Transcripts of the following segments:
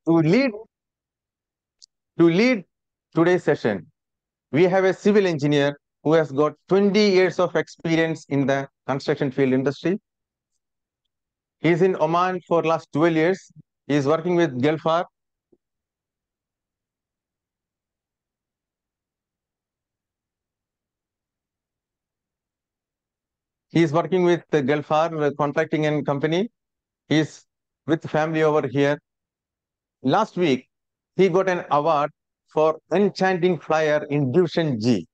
To lead, to lead today's session, we have a civil engineer who has got 20 years of experience in the construction field industry. He is in Oman for last 12 years. He is working with Gelfar. He is working with the Gelfar contracting and company. He is with family over here. Last week, he got an award for enchanting flyer in Division G.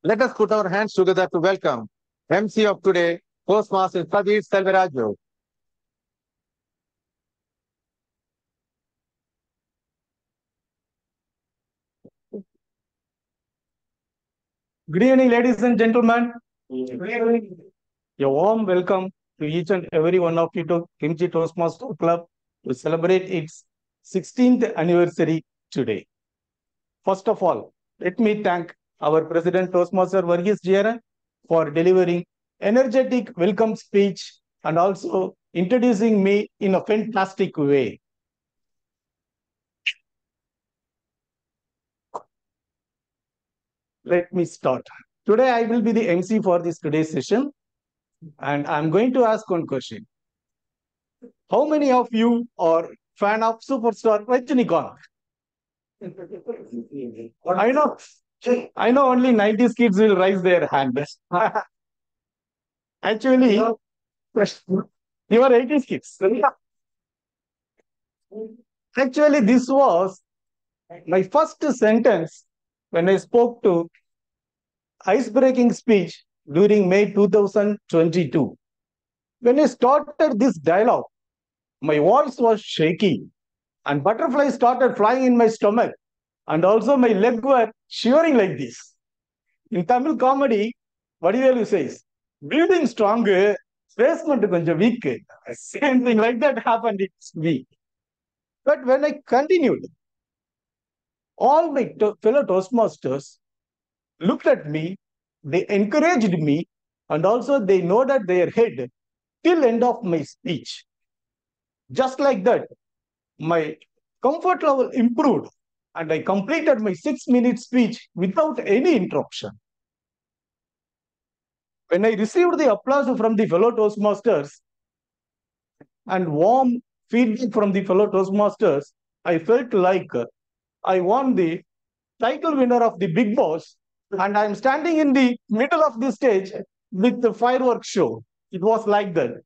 Let us put our hands together to welcome MC of today, Postmaster Sathish Selvaraju. Good evening, ladies and gentlemen. Good evening. A warm welcome to each and every one of you to Kimchi Toastmaster Club to celebrate its 16th anniversary today. First of all, let me thank our President Toastmaster Varghese Jieran for delivering energetic welcome speech and also introducing me in a fantastic way. Let me start. Today I will be the MC for this today's session and I'm going to ask one question. How many of you are fan of superstar Rajinikanth? I know, I know only 90s kids will raise their hand. Actually, you are 80s kids. Actually, this was my first sentence when I spoke to ice-breaking speech during May 2022. When I started this dialogue, my voice was shaky and butterflies started flying in my stomach and also my leg were shivering like this. In Tamil comedy, Vadivel says, building strong, basement konja weak. Same thing like that happened to me. But when I continued, all my fellow Toastmasters looked at me, they encouraged me, and also they nodded their head till end of my speech. Just like that, my comfort level improved and I completed my 6-minute speech without any interruption. When I received the applause from the fellow Toastmasters and warm feedback from the fellow Toastmasters, I felt like I won the title winner of the Big Boss and I'm standing in the middle of the stage with the fireworks show. It was like that.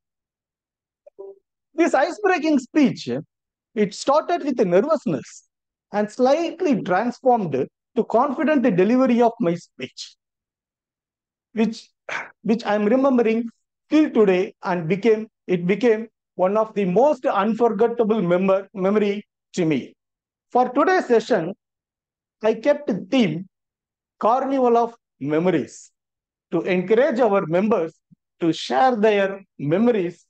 This ice-breaking speech, it started with a nervousness and slightly transformed to confident delivery of my speech, which I'm remembering till today and became one of the most unforgettable memory to me. For today's session, I kept the theme Carnival of Memories to encourage our members to share their memories,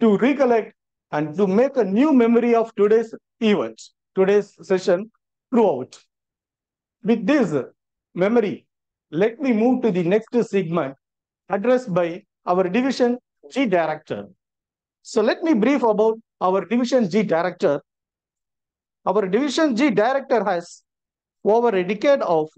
to recollect, and to make a new memory of today's event, today's session throughout. With this memory, let me move to the next segment addressed by our Division G Director. So let me brief about our Division G Director. Our Division G Director has over a decade of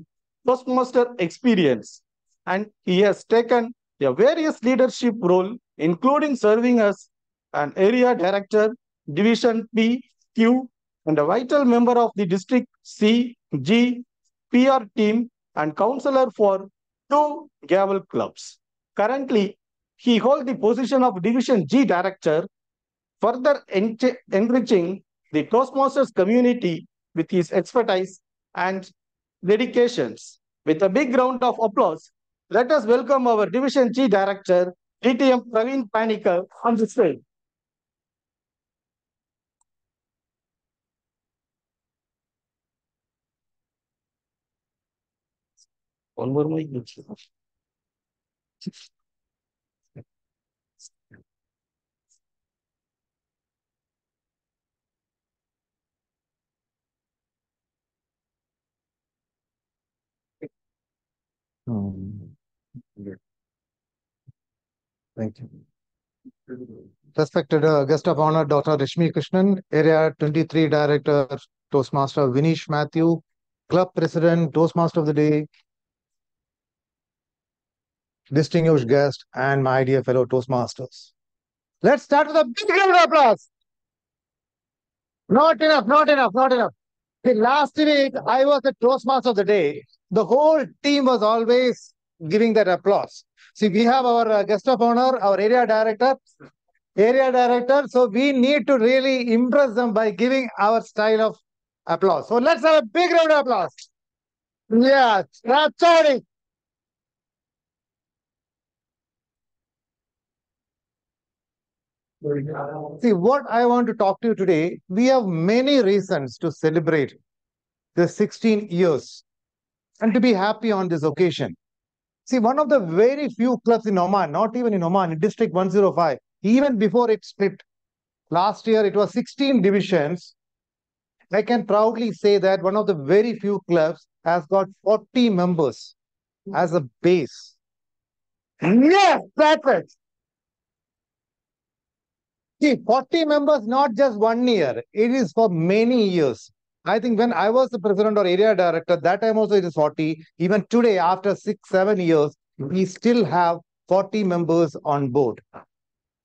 postmaster experience and he has taken a various leadership role including serving as an area director, Division P, Q, and a vital member of the District C, G, PR team and counselor for 2 Gavel clubs. Currently, he holds the position of Division G Director, further enriching the Toastmasters community with his expertise and dedications. With a big round of applause, let us welcome our Division G Director, KTM Praveen Panikar, on the stage. One more mic. Good. Thank you. Respected guest of honor, Dr. Rishmi Krishnan, Area 23 Director, Toastmaster Vinish Matthew, Club President, Toastmaster of the Day, distinguished guest, and my dear fellow Toastmasters. Let's start with a big round of applause. Not enough, not enough, not enough. See, last week, I was the Toastmaster of the Day. The whole team was always giving that applause. See, we have our guest of honor, our area director. So we need to really impress them by giving our style of applause. So let's have a big round of applause. Yeah, sorry. See, what I want to talk to you today, we have many reasons to celebrate the 16 years and to be happy on this occasion. See, one of the very few clubs in Oman, not even in Oman, in District 105, even before it split, last year it was 16 divisions. I can proudly say that one of the very few clubs has got 40 members as a base. Yes, that's it. See, 40 members, not just 1 year, it is for many years. I think when I was the president or area director, that time also it is 40. Even today, after 6-7 years, we still have 40 members on board.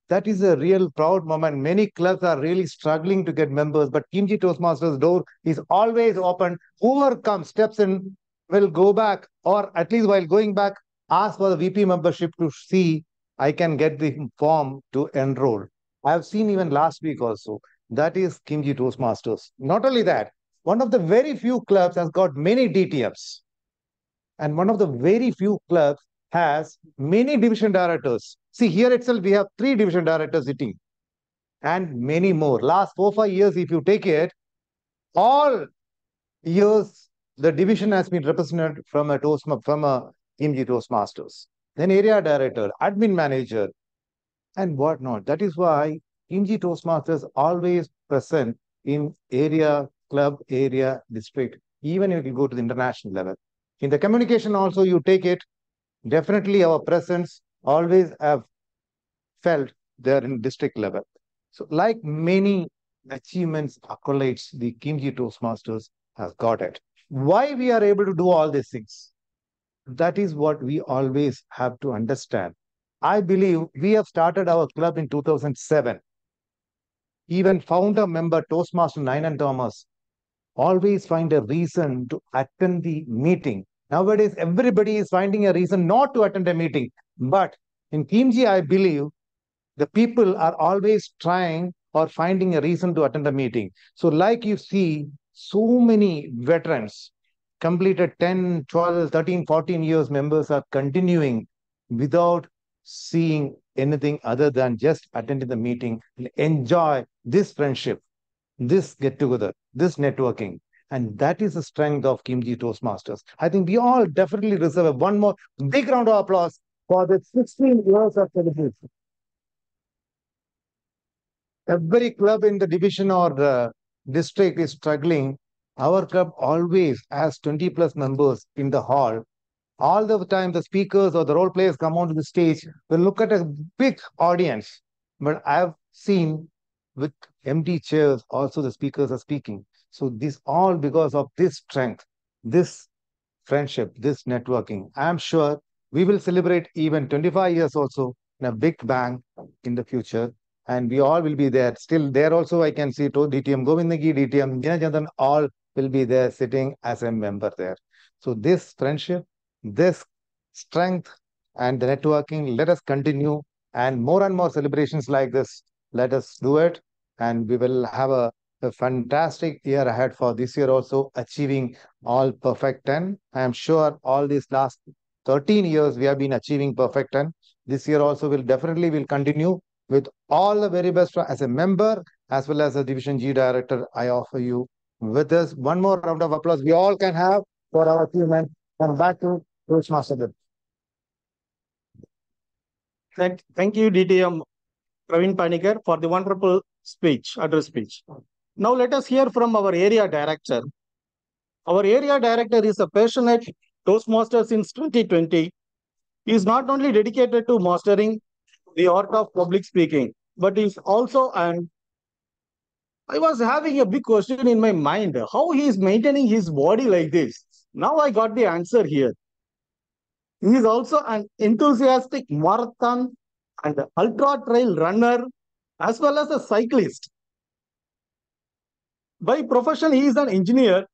That is a real proud moment. Many clubs are really struggling to get members, but Kimchi Toastmasters' door is always open. Whoever comes, steps in, will go back, or at least while going back, ask for the VP membership to see I can get the form to enroll. I have seen even last week also. That is Kimchi Toastmasters. Not only that, one of the very few clubs has got many DTMs. And one of the very few clubs has many division directors. See, here itself, we have 3 division directors sitting and many more. Last 4-5 years, if you take it, all years, the division has been represented from a Kimchi Toastmasters. Then area director, admin manager, and whatnot. That is why Kimchi Toastmasters always present in area, club, area, district, even if you go to the international level. In the communication also, you take it, definitely our presence always have felt there in district level. So like many achievements, accolades, the Kimchi Toastmasters has got it. Why we are able to do all these things? That is what we always have to understand. I believe we have started our club in 2007. Even founder member Toastmaster Nainan Thomas always find a reason to attend the meeting. Nowadays, everybody is finding a reason not to attend a meeting. But in Kimchi, I believe the people are always trying or finding a reason to attend a meeting. So like you see, so many veterans completed 10, 12, 13, 14 years members are continuing without seeing anything other than just attending the meeting and enjoy this friendship, this get together, this networking. And that is the strength of Kimchi Toastmasters. I think we all definitely deserve one more big round of applause for the 16 years of celebration. Every club in the division or the district is struggling. Our club always has 20 plus members in the hall. All the time, the speakers or the role players come onto the stage, will look at a big audience. But I've seen with empty chairs, also the speakers are speaking. So this all because of this strength, this friendship, this networking. I'm sure we will celebrate even 25 years also in a big bang in the future. And we all will be there. Still there also, I can see to DTM Govindagi, DTM Janajandan, all will be there sitting as a member there. So this friendship, this strength and the networking, let us continue and more celebrations like this. Let us do it. And we will have a fantastic year ahead for this year also, achieving all perfect 10. I am sure all these last 13 years we have been achieving perfect 10. This year also will continue with all the very best as a member as well as a Division G director. I offer you with us one more round of applause we all can have for our achievement. And back to Toastmaster. Thank you, DTM Praveen Panikar, for the wonderful address speech. Now let us hear from our area director. Our area director is a passionate Toastmaster since 2020. He is not only dedicated to mastering the art of public speaking, but he's also an I was having a big question in my mind how he is maintaining his body like this. Now I got the answer here. He is also an enthusiastic marathon and ultra trail runner as well as a cyclist. By profession, he is an engineer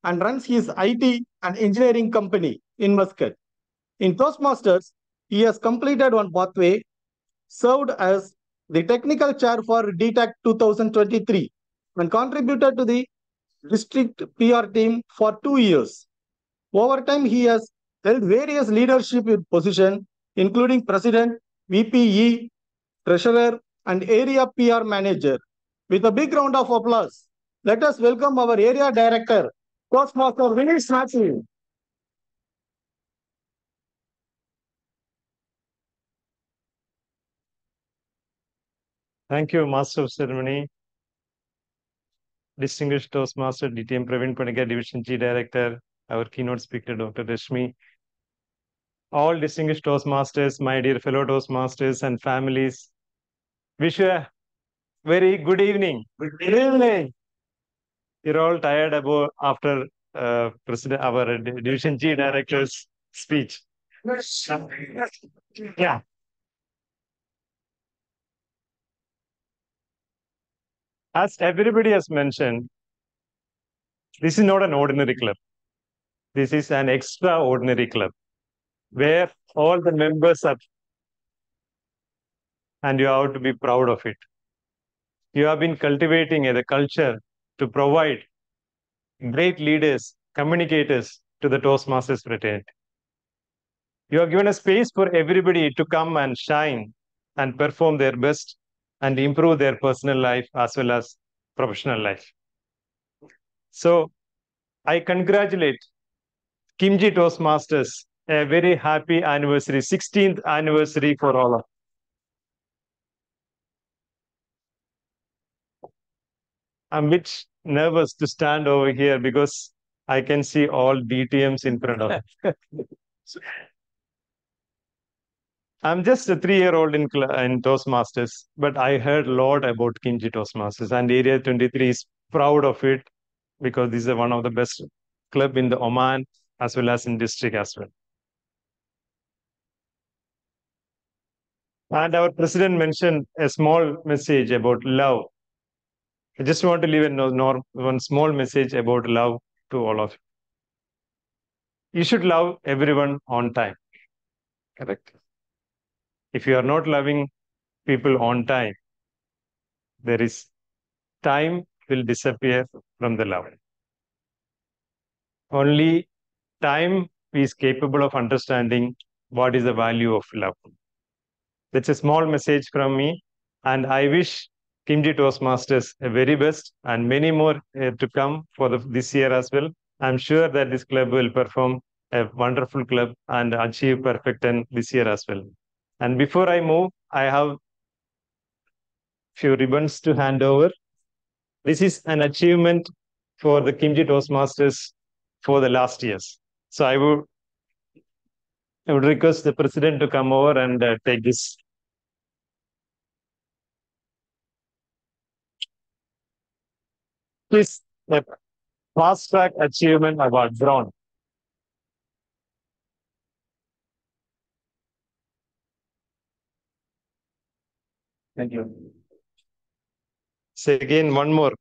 and runs his IT and engineering company in Muscat. In Toastmasters, he has completed one pathway, served as the technical chair for DTAC 2023, and contributed to the district PR team for 2 years. Over time, he has held various leadership positions, including president, VPE, treasurer, and area PR manager. With a big round of applause, let us welcome our area director, Postmaster Vinesh Matthew. Thank you, Master of Ceremony, Distinguished Toastmaster DTM Praveen Panigar, Division G Director, our keynote speaker, Dr. Rashmi, all distinguished Toastmasters, my dear fellow Toastmasters and families, wish you a very good evening. Good evening. You're all tired about after President, our Division G Director's speech. Yeah. As everybody has mentioned, this is not an ordinary club. This is an extraordinary club where all the members are, and you have to be proud of it. You have been cultivating the culture to provide great leaders, communicators to the Toastmasters fraternity. You have given a space for everybody to come and shine and perform their best and improve their personal life as well as professional life. So I congratulate Kimji Toastmasters, a very happy anniversary, 16th anniversary for all of us. I'm a bit nervous to stand over here because I can see all DTMs in front of me. I'm just a 3-year-old in Toastmasters, but I heard a lot about Kimchi Toastmasters, and Area 23 is proud of it because this is one of the best club in the Oman as well as in district as well. And our president mentioned a small message about love. I just want to leave one small message about love to all of you. You should love everyone on time. Correct. If you are not loving people on time, there is time will disappear from the love. Only time is capable of understanding what is the value of love. That's a small message from me, and I wish Kimji Toastmasters a very best and many more to come for this year as well. I'm sure that this club will perform a wonderful club and achieve perfect 10 this year as well. And before I move, I have few ribbons to hand over. This is an achievement for the Kimji Toastmasters for the last years. So I would request the president to come over and take this. Please, a fast track achievement award drawn. Thank you. So again, one more.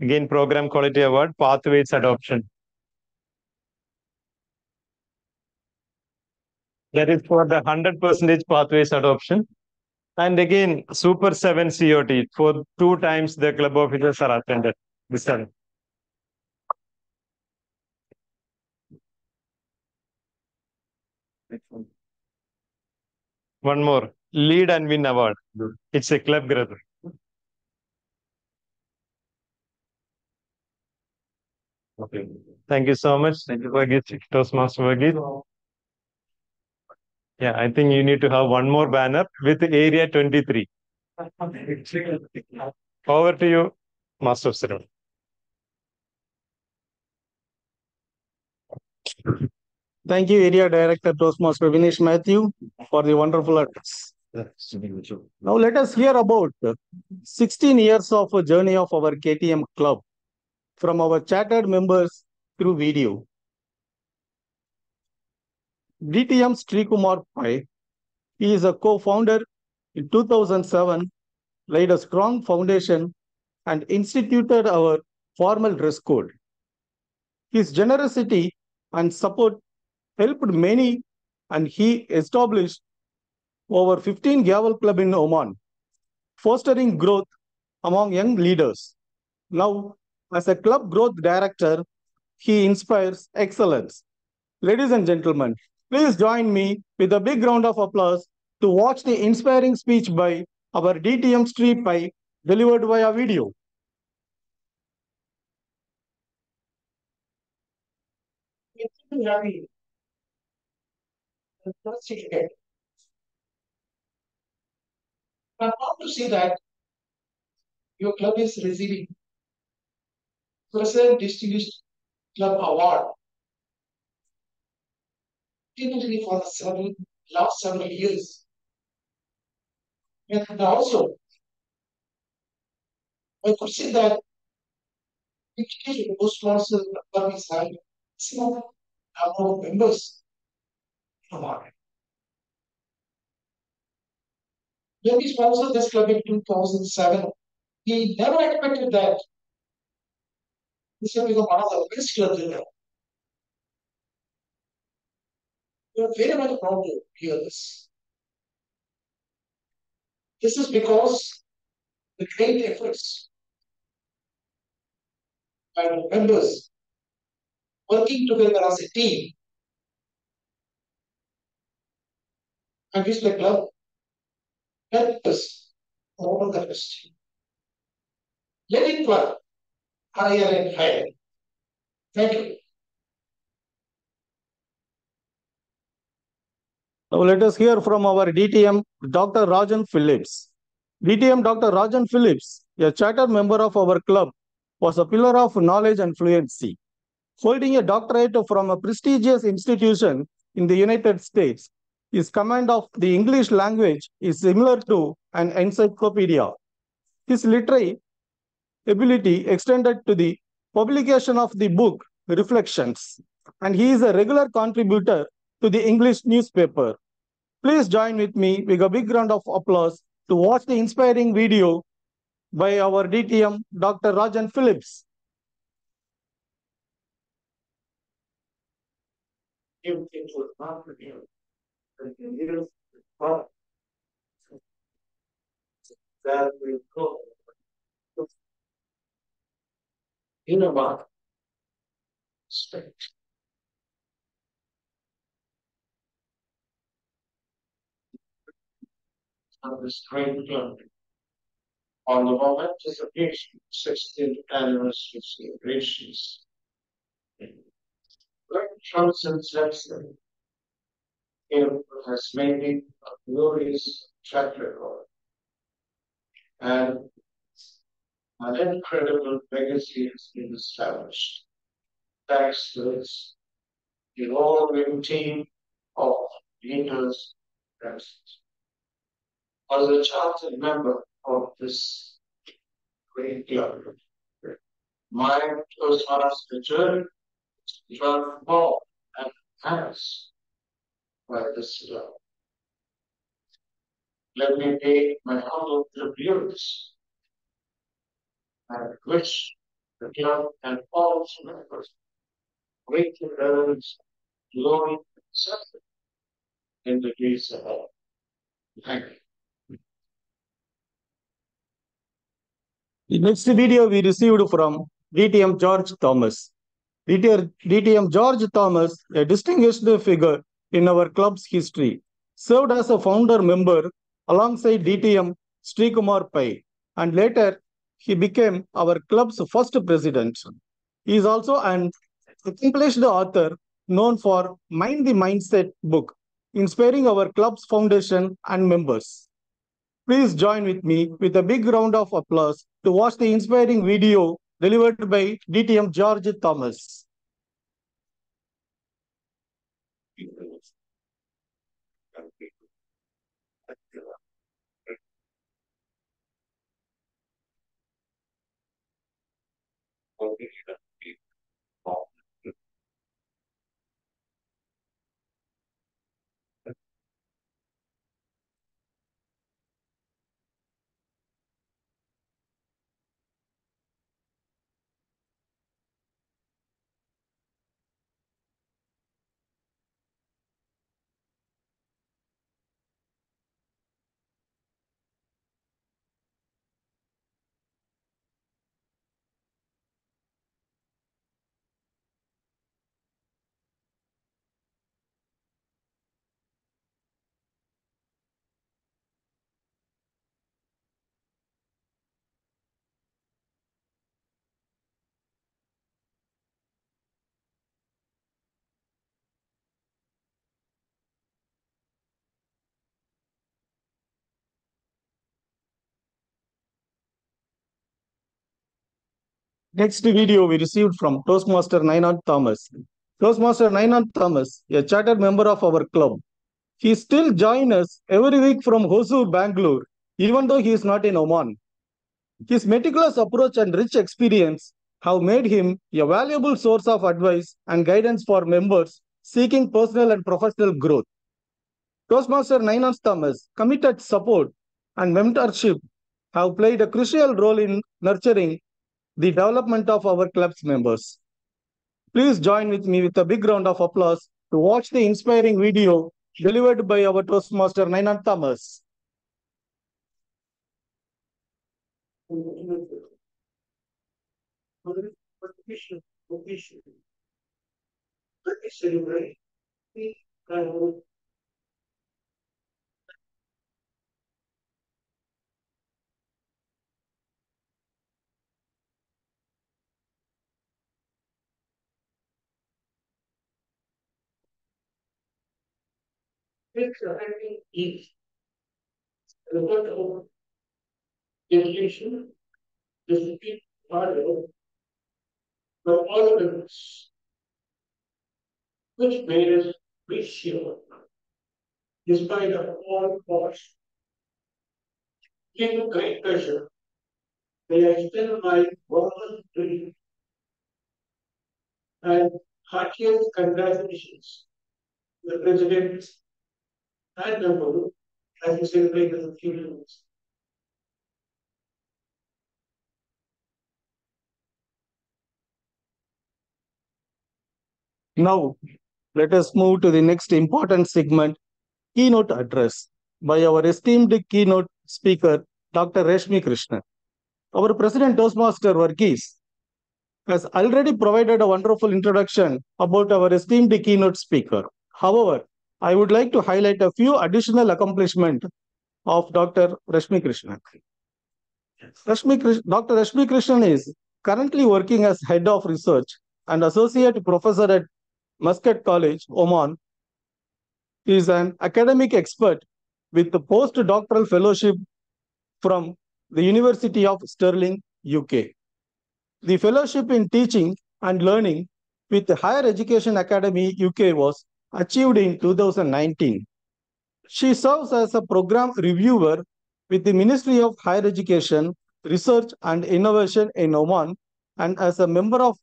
Again, program quality award, pathways adoption. That is for the 100% pathways adoption. And again, Super 7 COT for 2 times the club officers are attended this time. One more, lead and win award. It's a club grade. Okay. Thank you so much. Thank you, Vagit, Toastmaster Vagit. Yeah, I think you need to have one more banner with Area 23. Over to you, Master of Ceremony. Thank you, Area Director Toastmaster Vinesh Matthew, for the wonderful address. Now let us hear about 16 years of a journey of our KTM club from our chatted members through video. DTM Srikumar Pai, he is a co-founder in 2007, laid a strong foundation and instituted our formal dress code. His generosity and support helped many, and he established over 15 Gavel Club in Oman, fostering growth among young leaders. Now, as a club growth director, he inspires excellence. Ladies and gentlemen, please join me with a big round of applause to watch the inspiring speech by our DTM Street Pai delivered via video. I'm proud to see that your club is receiving President Distinguished Club Award typically for the last several years. And also, I could see that the co-sponsor of the club is having maximum number of members. When we sponsored this club in 2007, we never expected that this will become one of the best clubs in the world. We are very much proud to hear this. This is because the great efforts by the members working together as a team. I wish the club helped us over the rest. Let it climb higher and higher. Thank you. Now let us hear from our DTM, Dr. Rajan Phillips. DTM Dr. Rajan Phillips, a charter member of our club, was a pillar of knowledge and fluency. Holding a doctorate from a prestigious institution in the United States, his command of the English language is similar to an encyclopedia. His literary ability extended to the publication of the book Reflections, and he is a regular contributor to the English newspaper. Please join with me with a big round of applause to watch the inspiring video by our DTM, Dr. Rajan Phillips. That will go. You know what? Straight. Of this great club. On the momentous occasion, 16th anniversary celebrations. Lord Johnson Jackson has made it a glorious track record and an incredible legacy has been established. Thanks to its evolving team of leaders present. As a chartered member of this great club, my Toastmaster journey is transformed and enhanced by this club. Let me pay my humble tributes and wish the club and all its members great reverence, glory, and success in the days ahead. Thank you. The next video we received from DTM George Thomas. DTM George Thomas, a distinguished figure in our club's history, served as a founder member alongside DTM Srikumar Pai, and later he became our club's first president. He is also an accomplished author known for Mind the Mindset book, inspiring our club's foundation and members. Please join with me with a big round of applause to watch the inspiring video delivered by DTM George Thomas. Next video we received from Toastmaster Nainad Thomas. Toastmaster Nainad Thomas, a chartered member of our club. He still joins us every week from Hosur, Bangalore, even though he is not in Oman. His meticulous approach and rich experience have made him a valuable source of advice and guidance for members seeking personal and professional growth. Toastmaster Nainad Thomas' committed support and mentorship have played a crucial role in nurturing the development of our club's members. Please join with me with a big round of applause to watch the inspiring video delivered by our Toastmaster Nainad Thomas. Let me celebrate the Carnival. It's a happy Eve. The word of dedication is a big part of the ornaments which made us reach here, despite of all costs. Give great pleasure. May I extend my warmest greeting and heartiest congratulations to the President and member as we celebrate the funerals. Now, let us move to the next important segment, keynote address, by our esteemed keynote speaker, Dr. Reshmi Krishnan. Our President Toastmaster Varghese has already provided a wonderful introduction about our esteemed keynote speaker. However, I would like to highlight a few additional accomplishments of Dr. Reshmi Krishnan. Dr. Reshmi Krishnan is currently working as Head of Research and Associate Professor at Muscat College, Oman. He is an academic expert with the postdoctoral fellowship from the University of Stirling, UK. The fellowship in teaching and learning with the Higher Education Academy, UK was achieved in 2019. She serves as a program reviewer with the Ministry of Higher Education, Research and Innovation in Oman and as a member of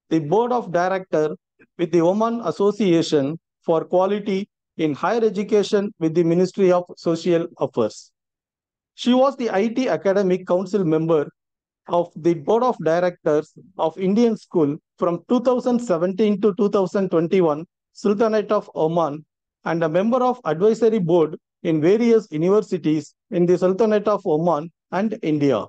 the Board of Directors with the Oman Association for Quality in Higher Education with the Ministry of Social Affairs. She was the IT Academic Council member of the Board of Directors of Indian School from 2017 to 2021, Sultanate of Oman, and a member of Advisory Board in various universities in the Sultanate of Oman and India.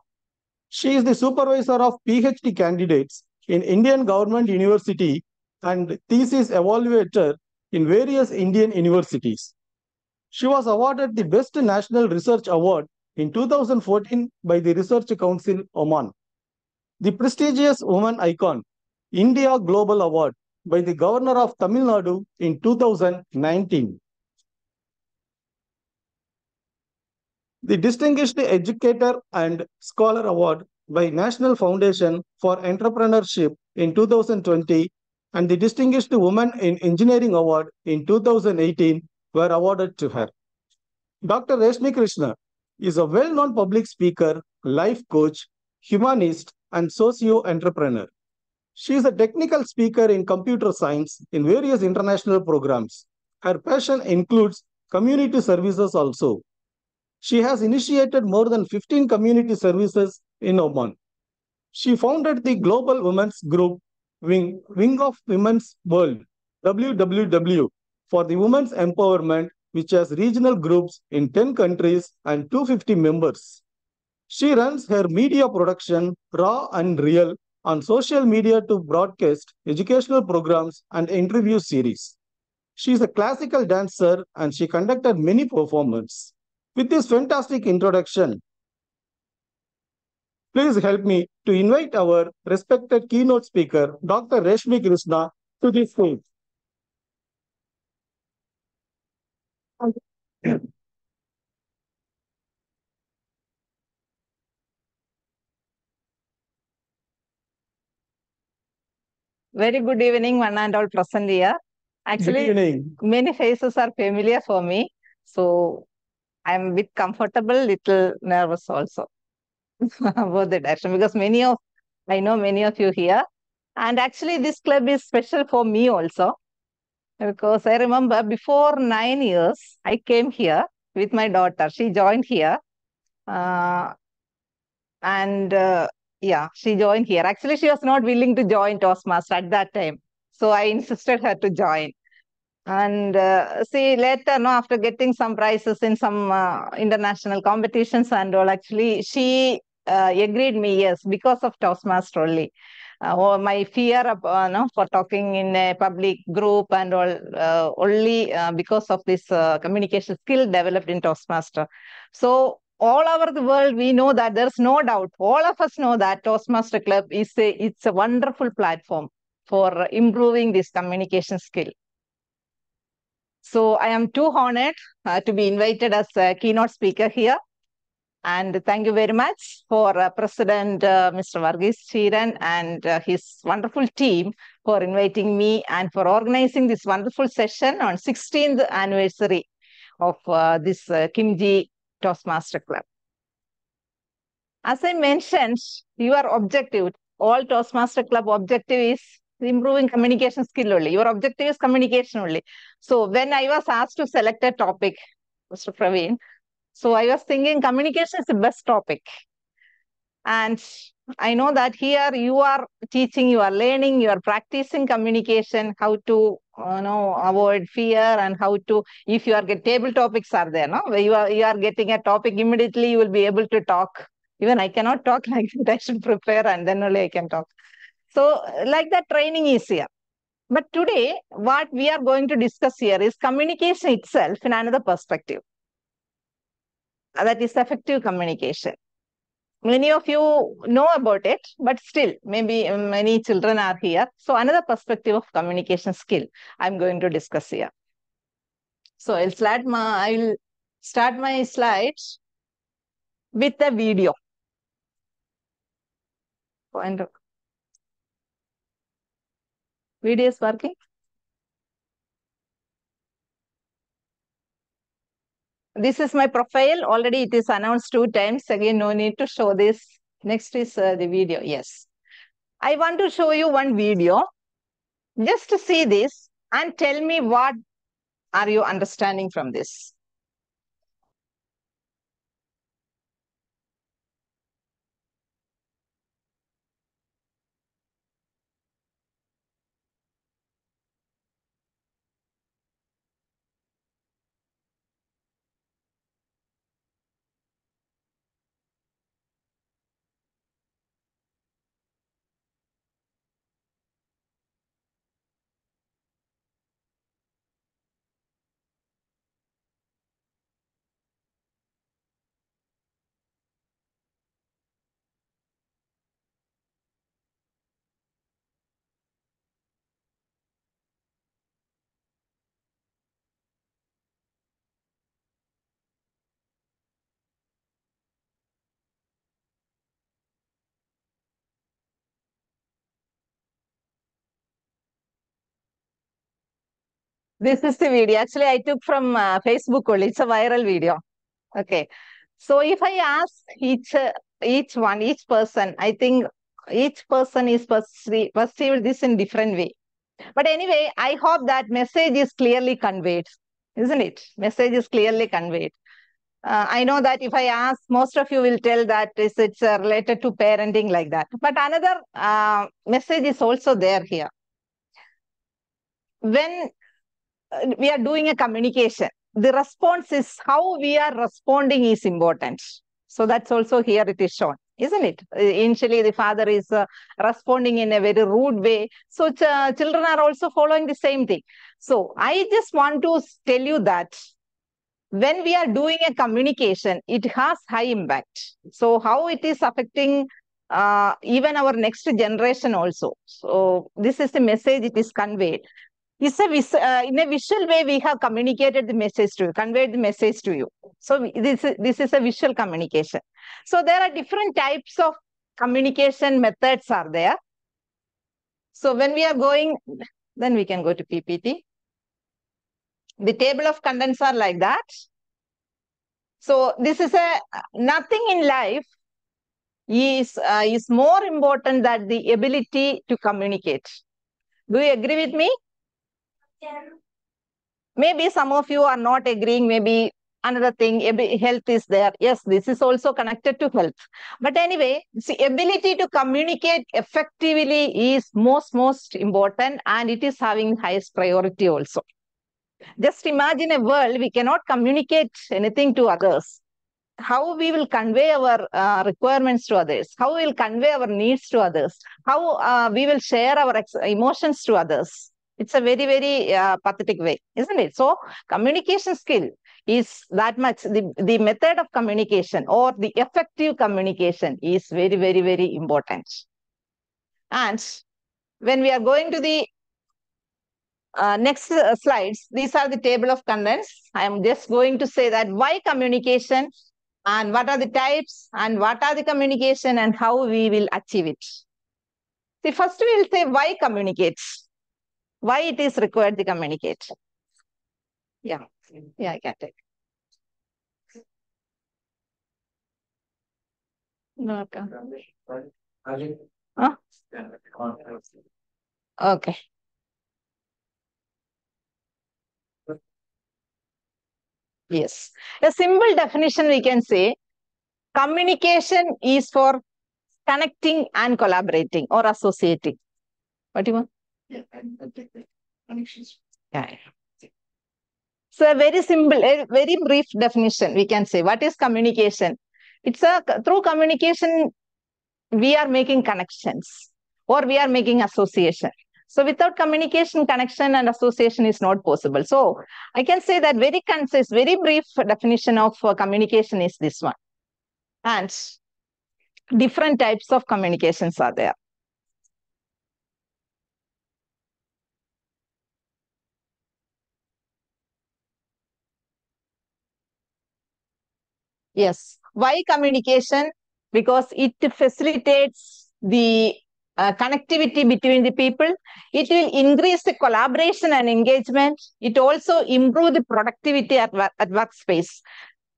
She is the supervisor of PhD candidates in Indian Government University and thesis evaluator in various Indian universities. She was awarded the Best National Research Award in 2014 by the Research Council Oman. The prestigious Woman Icon India Global Award by the Governor of Tamil Nadu in 2019. The Distinguished Educator and Scholar Award by National Foundation for Entrepreneurship in 2020 and the Distinguished Woman in Engineering Award in 2018 were awarded to her. Dr. Reshmi Krishna is a well-known public speaker, life coach, humanist, and socio-entrepreneur. She is a technical speaker in computer science in various international programs. Her passion includes community services also. She has initiated more than 15 community services in Oman. She founded the Global Women's Group Wing of Women's World, WWW, for the women's empowerment, which has regional groups in 10 countries and 250 members. She runs her media production, Raw and Real, on social media to broadcast educational programs and interview series. She is a classical dancer and she conducted many performances. With this fantastic introduction, please help me to invite our respected keynote speaker, Dr. Reshmi Krishna, to this stage. Very good evening, one and all present here. Actually, Good evening. many faces are familiar for me, so I'm a bit comfortable, little nervous also about the direction because I know many of you here, and actually this club is special for me also because I remember before 9 years I came here with my daughter. She joined here, and yeah, she joined here. Actually, she was not willing to join Toastmaster at that time, so I insisted her to join. And see, later, no, after getting some prizes in some international competitions and all, actually, she agreed me, yes, because of Toastmaster only. Or my fear of, no, for talking in a public group and all, only because of this communication skill developed in Toastmaster. So all over the world, we know that there's no doubt. All of us know that Toastmaster Club it's a wonderful platform for improving this communication skill. So I am too honored to be invited as a keynote speaker here. And thank you very much for President Mr. Varghese Sheeran and his wonderful team for inviting me and for organizing this wonderful session on 16th anniversary of this Kimji Toastmaster Club. As I mentioned, your objective, all Toastmaster Club objective is improving communication skill only. Your objective is communication only. So when I was asked to select a topic, Mr. Praveen, so I was thinking communication is the best topic. And I know that here you are teaching, you are learning, you are practicing communication, how to avoid fear and how to, if you are table topics are there, no? Where you are getting a topic, immediately you will be able to talk. Even I cannot talk like that, I should prepare and then only I can talk. So like that training is here. But today, what we are going to discuss here is communication itself in another perspective. That is effective communication. Many of you know about it, but still, maybe many children are here. So another perspective of communication skill I'm going to discuss here. So I'll start my slides with a video. Video is working? This is my profile. Already it is announced 2 times. Again, no need to show this. Next is the video. Yes. I want to show you one video. Just to see this and tell me what are you understanding from this. This is the video. Actually, I took from Facebook only. It's a viral video. Okay. So if I ask each person, I think each person is perceived this in different way. But anyway, I hope that message is clearly conveyed, isn't it? Message is clearly conveyed. I know that if I ask, most of you will tell that it's related to parenting like that. But another message is also there here. When we are doing a communication, the response is how we are responding is important. So that's also here it is shown, isn't it? Initially, the father is responding in a very rude way. So children are also following the same thing. So I just want to tell you that when we are doing a communication, it has high impact. So how it is affecting even our next generation also. So this is the message it is conveyed. It's in a visual way we have communicated the message to you, conveyed the message to you. So this is a visual communication. So there are different types of communication methods are there. So when we are going, then we can go to PPT. The table of contents are like that. So this is nothing in life is more important than the ability to communicate. Do you agree with me? Yeah. Maybe some of you are not agreeing. Maybe another thing, health is there. Yes, this is also connected to health. But anyway, the ability to communicate effectively is most important, and it is having highest priority also. Just imagine a world we cannot communicate anything to others. How we will convey our requirements to others, how we will convey our needs to others, how we will share our emotions to others. It's a very pathetic way, isn't it? So communication skill is that much, the method of communication or the effective communication is very important. And when we are going to the next slides, these are the table of contents. I am just going to say that why communication, and what are the types, and what are the communication, and how we will achieve it. See, first we will say why communicate, why it is required to communicate. Yeah, I get it. No, huh? Okay. Yes. A simple definition we can say, communication is for connecting and collaborating or associating. What do you want? Yeah. So a very simple, a very brief definition we can say. What is communication? It's through communication we are making connections or we are making association. So without communication, connection and association is not possible. So I can say that very concise, very brief definition of communication is this one. And different types of communications are there. Yes. Why communication? Because it facilitates the connectivity between the people. It will increase the collaboration and engagement. It also improve the productivity at workspace.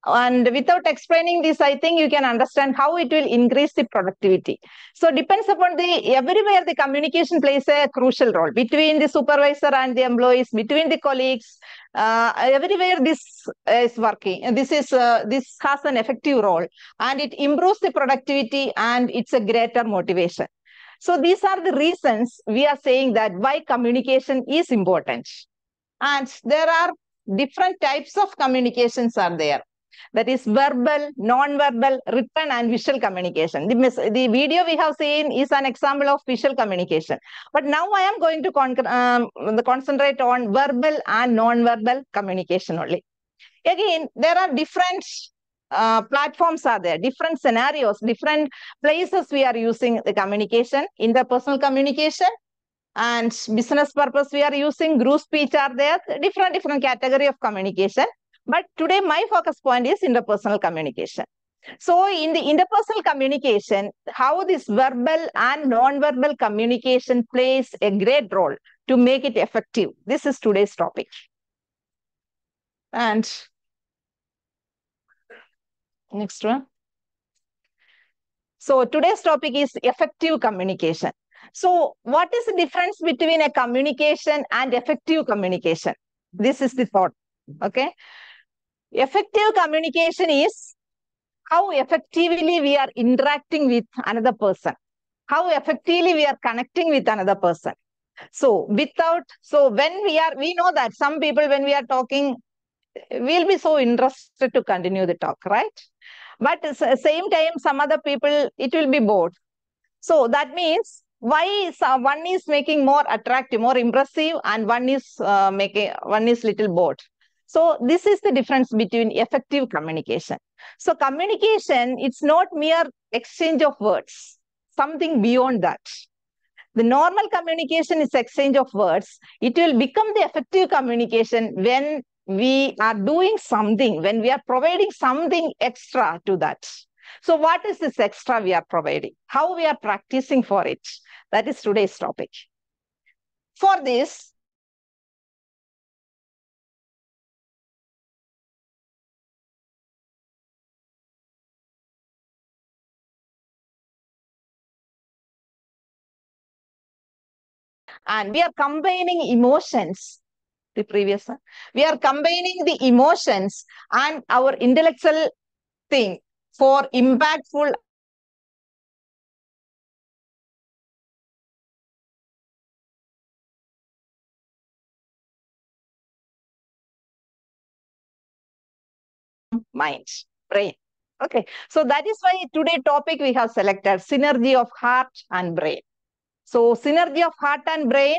And without explaining this, I think you can understand how it will increase the productivity. So depends upon everywhere the communication plays a crucial role between the supervisor and the employees, between the colleagues. Everywhere this is working, and this has an effective role, and it improves the productivity and it's a greater motivation. So these are the reasons we are saying that why communication is important. And there are different types of communications are there. That is verbal, non-verbal, written and visual communication. The video we have seen is an example of visual communication. But now I am going to concentrate on verbal and non-verbal communication only. Again, there are different platforms are there, different scenarios, different places we are using the communication, interpersonal communication, and business purpose we are using, group speech are there, different category of communication. But today my focus point is interpersonal communication. So in the interpersonal communication, how this verbal and non-verbal communication plays a great role to make it effective. This is today's topic. And next one. So today's topic is effective communication. So what is the difference between a communication and effective communication? This is the thought. Okay. Effective communication is how effectively we are interacting with another person, how effectively we are connecting with another person. So when we know that some people, when we are talking, we'll be so interested to continue the talk, right? But at the same time, some other people, it will be bored. So that means why one is making more attractive, more impressive, and one is little bored. So this is the difference between effective communication. So communication, it's not mere exchange of words, something beyond that. The normal communication is exchange of words. It will become the effective communication when we are doing something, when we are providing something extra to that. So what is this extra we are providing? How we are practicing for it? That is today's topic. For this, and we are combining emotions, the previous one. We are combining the emotions and our intellectual thing for impactful mind, brain. Okay, so that is why today topic we have selected synergy of heart and brain. So synergy of heart and brain,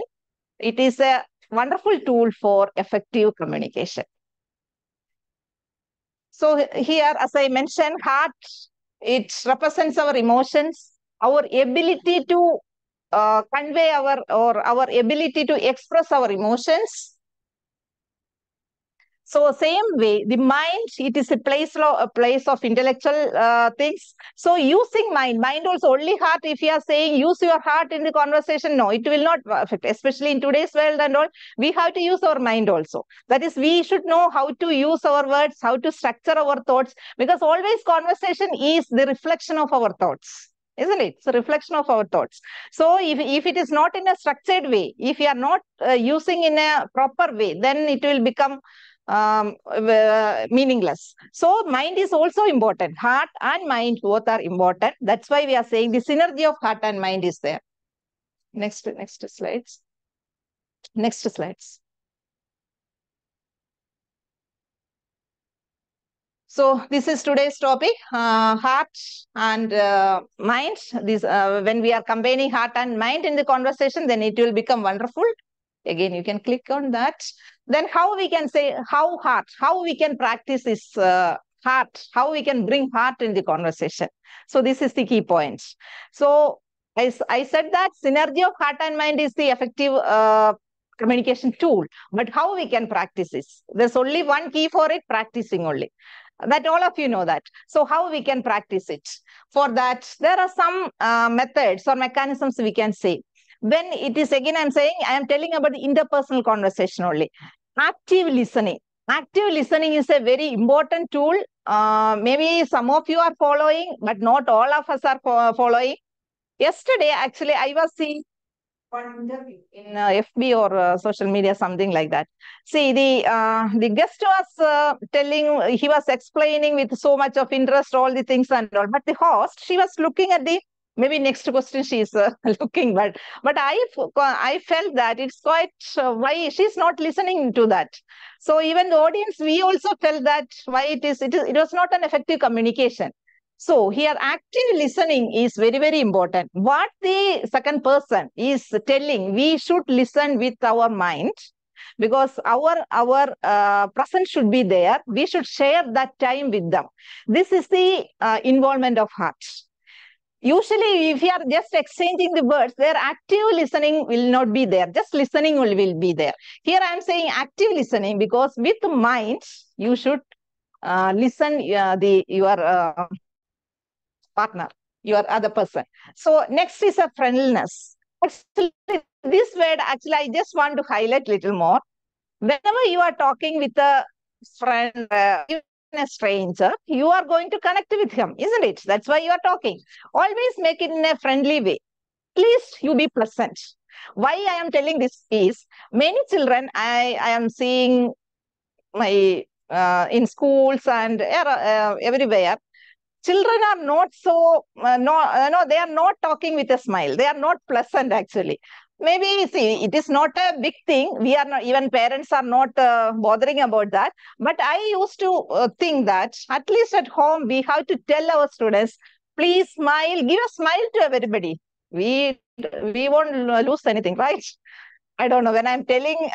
it is a wonderful tool for effective communication. So here, as I mentioned, heart, it represents our emotions, our ability to convey our ability to express our emotions. So same way, the mind, it is a place of intellectual things. So using mind also only heart, if you are saying use your heart in the conversation, no, it will not affect, especially in today's world and all, we have to use our mind also. That is, we should know how to use our words, how to structure our thoughts, because always conversation is the reflection of our thoughts. Isn't it? It's a reflection of our thoughts. So if it is not in a structured way, if you are not using in a proper way, then it will become meaningless. So mind is also important. Heart and mind both are important. That's why we are saying the synergy of heart and mind is there. Next slides. Next slides. So this is today's topic, heart and mind. When we are combining heart and mind in the conversation, then it will become wonderful. Again, you can click on that. Then how we can say how we can practice this heart, how we can bring heart in the conversation. So this is the key point. So I said that synergy of heart and mind is the effective communication tool. But how we can practice this? There's only one key for it, practicing only. That all of you know that. So how we can practice it? For that, there are some methods or mechanisms we can say. When it is, again, I am telling about the interpersonal conversation only. Active listening. Active listening is a very important tool. Maybe some of you are following, but not all of us are following. Yesterday, actually, I was seeing one interview in FB or social media, something like that. See, the guest was telling, he was explaining with so much of interest all the things and all. But the host, she was looking at the maybe next question she is looking, but I felt that it's quite why she's not listening to that. So even the audience, we also felt that why it was not an effective communication. So here active listening is very, very important. What the second person is telling, we should listen with our mind, because our presence should be there. We should share that time with them. This is the involvement of heart. Usually, if you are just exchanging the words, their active listening will not be there. Just listening will be there. Here I am saying active listening because with mind, you should listen your partner, your other person. So next is a friendliness. Actually, this word, actually, I just want to highlight a little more. Whenever you are talking with a friend, even a stranger, you are going to connect with him, isn't it? That's why you are talking. Always make it in a friendly way. At least you be pleasant. Why I am telling this is, many children I am seeing my in schools and everywhere, children are not so no, they are not talking with a smile. They are not pleasant actually. Maybe see, it is not a big thing. We are not, even parents are not bothering about that. But I used to think that at least at home we have to tell our students, please smile, give a smile to everybody. We won't lose anything, right? I don't know. When I'm telling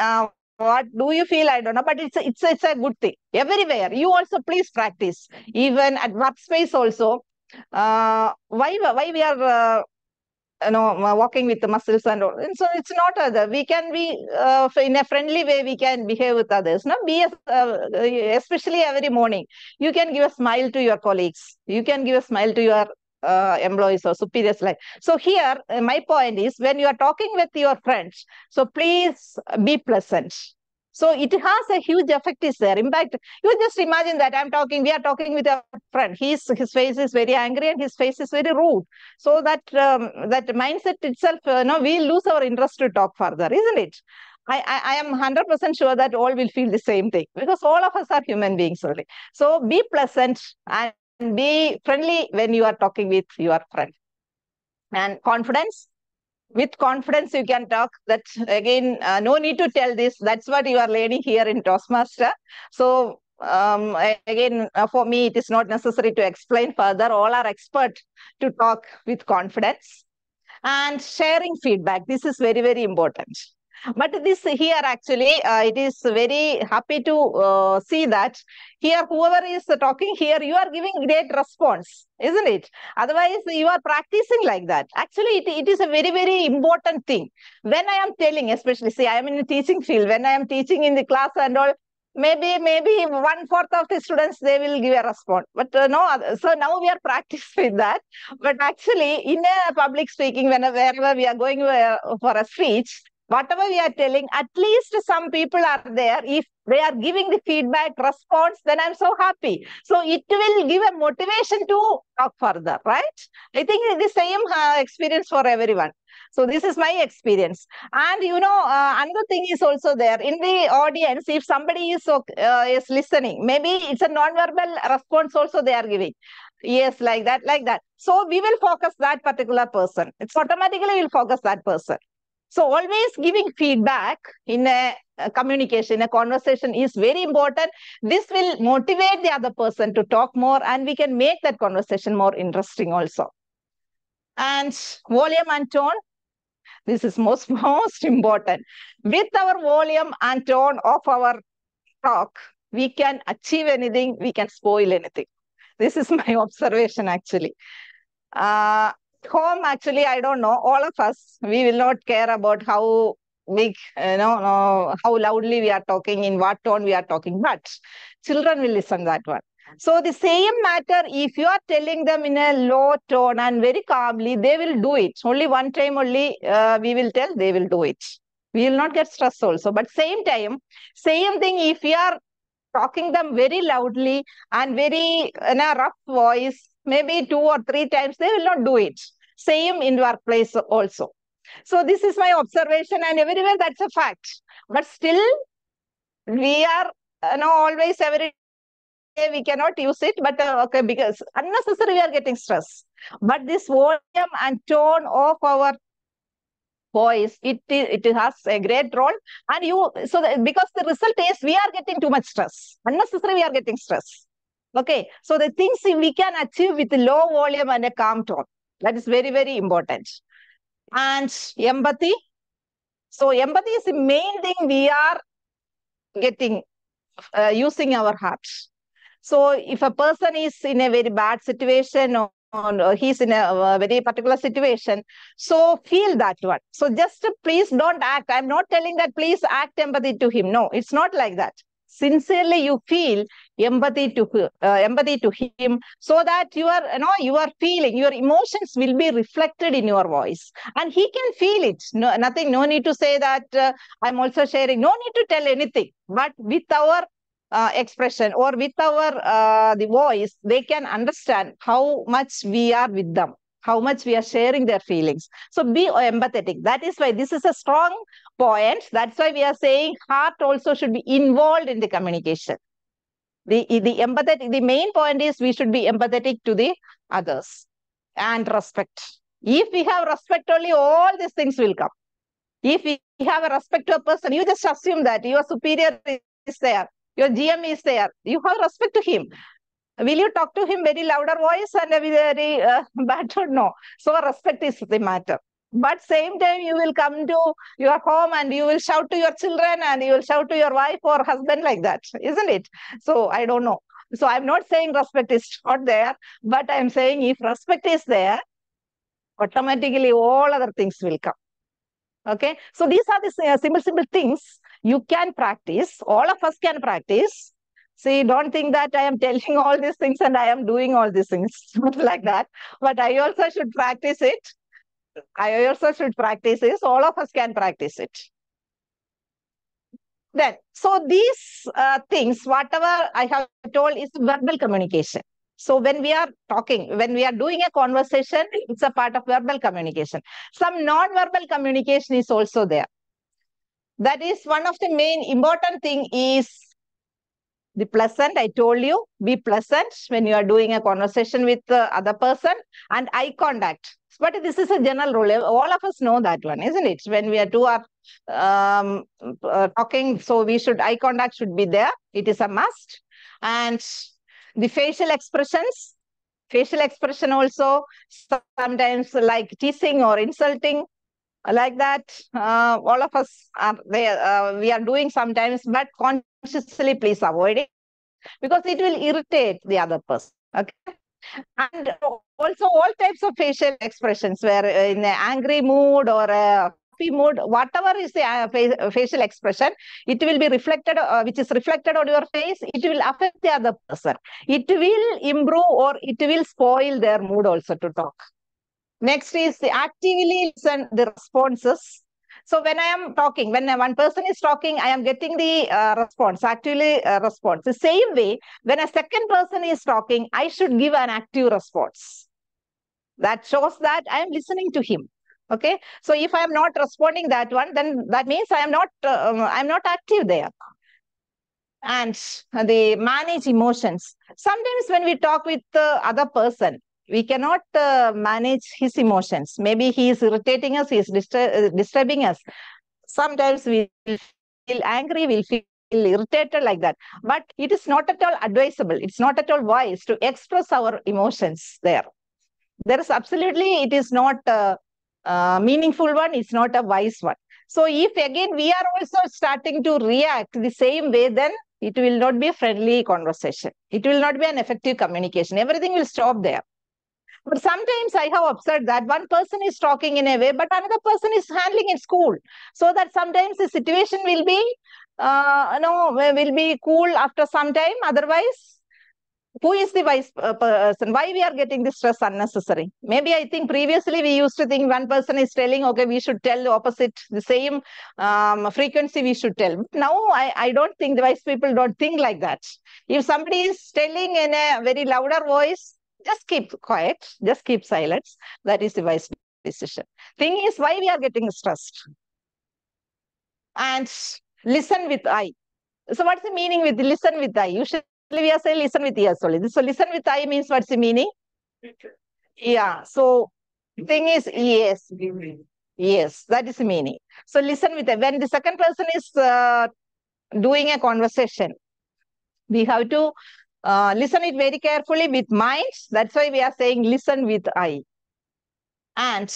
what do you feel, I don't know, but it's a good thing everywhere. You also please practice, even at workspace also. Why we are walking with the muscles and all. And so it's not other. We can be in a friendly way. We can behave with others. No, especially every morning. You can give a smile to your colleagues. You can give a smile to your employees or superiors. Like so. Here, my point is, when you are talking with your friends, so please be pleasant. So it has a huge effect is there. Impact. You just imagine that we are talking with a friend. His face is very angry and his face is very rude. So that mindset itself, we lose our interest to talk further, isn't it? I am 100% sure that all will feel the same thing because all of us are human beings only. So be pleasant and be friendly when you are talking with your friend. And confidence. With confidence you can talk. That again, no need to tell this. That's what you are learning here in Toastmaster. So again, for me it is not necessary to explain further. All are expert to talk with confidence. And sharing feedback, this is very, very important. But this here actually, it is very happy to see that here whoever is talking here, you are giving great response, isn't it? Otherwise, you are practicing like that. Actually, it is a very, very important thing. When I am telling, especially, say I am in the teaching field, when I am teaching in the class and all, maybe 1/4 of the students, they will give a response. But no, so now we are practicing with that. But actually, in a public speaking, wherever we are going for a speech, whatever we are telling, at least some people are there. If they are giving the feedback response, then I'm so happy. So it will give a motivation to talk further, right? I think it is the same experience for everyone. So this is my experience. And another thing is also there in the audience. If somebody is listening, maybe it's a non-verbal response also they are giving. Yes, like that. So we will focus that particular person. It's automatically we'll focus that person. So always giving feedback in a communication, a conversation is very important. This will motivate the other person to talk more and we can make that conversation more interesting also. And volume and tone, this is most important. With our volume and tone of our talk, we can achieve anything, we can spoil anything. This is my observation actually. Home, actually, I don't know. All of us, we will not care about how big, how loudly we are talking, in what tone we are talking, but children will listen that one. So the same matter, if you are telling them in a low tone and very calmly, they will do it. Only one time only we will tell, they will do it. We will not get stressed also. But same time, same thing, if we are talking them very loudly and very in a rough voice, maybe 2 or 3 times, they will not do it. Same in workplace also. So this is my observation and everywhere that's a fact. But still, we are always every day we cannot use it, but okay, because unnecessarily we are getting stress. But this volume and tone of our voice, it has a great role. And because the result is we are getting too much stress. Unnecessarily we are getting stress. Okay, so the things we can achieve with low volume and a calm tone. That is very, very important. And empathy. So empathy is the main thing we are getting using our hearts. So if a person is in a very bad situation or he's in a very particular situation, so feel that one. So just please don't act. I'm not telling that please act empathy to him. No, it's not like that. Sincerely you feel empathy to him, so that you are feeling, your emotions will be reflected in your voice and he can feel it. No need to say that I'm also sharing. No need to tell anything. But with our expression or with our the voice, they can understand how much we are with them, how much we are sharing their feelings. So be empathetic. That is why this is a strong point. That's why we are saying heart also should be involved in the communication. The empathetic, the main point is we should be empathetic to the others and respect. If we have respect, only all these things will come. If we have a respect to a person, you just assume that your superior is there, your GM is there, you have respect to him. Will you talk to him very louder voice and very bad tone? No. So respect is the matter. But same time, you will come to your home and you will shout to your children and you will shout to your wife or husband like that, isn't it? So I don't know. So I'm not saying respect is not there, but I'm saying if respect is there, automatically all other things will come. Okay. So these are the simple things you can practice. All of us can practice. See, don't think that I am telling all these things and I am doing all these things. Not like that. But I also should practice it. I also should practice this. All of us can practice it. Then, so these things, whatever I have told is verbal communication. So when we are talking, when we are doing a conversation, it's a part of verbal communication. Some non-verbal communication is also there. That is one of the main important thing is the pleasant. I told you, be pleasant when you are doing a conversation with the other person, and eye contact. But this is a general rule. All of us know that one, isn't it? When we are two are talking, so we should, eye contact should be there. It is a must. And the facial expression also, sometimes like teasing or insulting, like that. All of us are there. We are doing sometimes, but consciously please avoid it because it will irritate the other person. Okay. And also all types of facial expressions, where in an angry mood or a happy mood, whatever is the facial expression, it will be reflected, which is reflected on your face, it will affect the other person. It will improve or it will spoil their mood also to talk. Next is the actively listen the responses. So when I am talking, when one person is talking, I am getting the response, actively response. The same way, when a second person is talking, I should give an active response. That shows that I am listening to him. Okay. So if I am not responding that one, then that means I am not active there. And they manage emotions. Sometimes when we talk with the other person, we cannot manage his emotions. Maybe he is irritating us, he is disturbing us. Sometimes we feel angry, we'll feel irritated like that. But it is not at all advisable. It's not at all wise to express our emotions there. There is absolutely, it is not a meaningful one. It's not a wise one. So if again we are also starting to react the same way, then it will not be a friendly conversation. It will not be an effective communication. Everything will stop there. But sometimes I have observed that one person is talking in a way, but another person is handling it cool. So that sometimes the situation will be, will be cool after some time. Otherwise, who is the wise person? Why we are getting this stress unnecessary? Maybe I think previously we used to think one person is telling, okay, we should tell the opposite, the same frequency we should tell. Now I don't think the wise people don't think like that. If somebody is telling in a very louder voice, just keep quiet, just keep silence. That is the wise decision. Thing is, why we are getting stressed? And listen with eye. So what's the meaning with listen with eye? Usually we are saying listen with ears only. So listen with eye means what's the meaning? Yeah. So thing is, yes. Yes, that is the meaning. So listen with eye. When the second person is doing a conversation, we have to listen it very carefully with mind. That's why we are saying listen with eye. And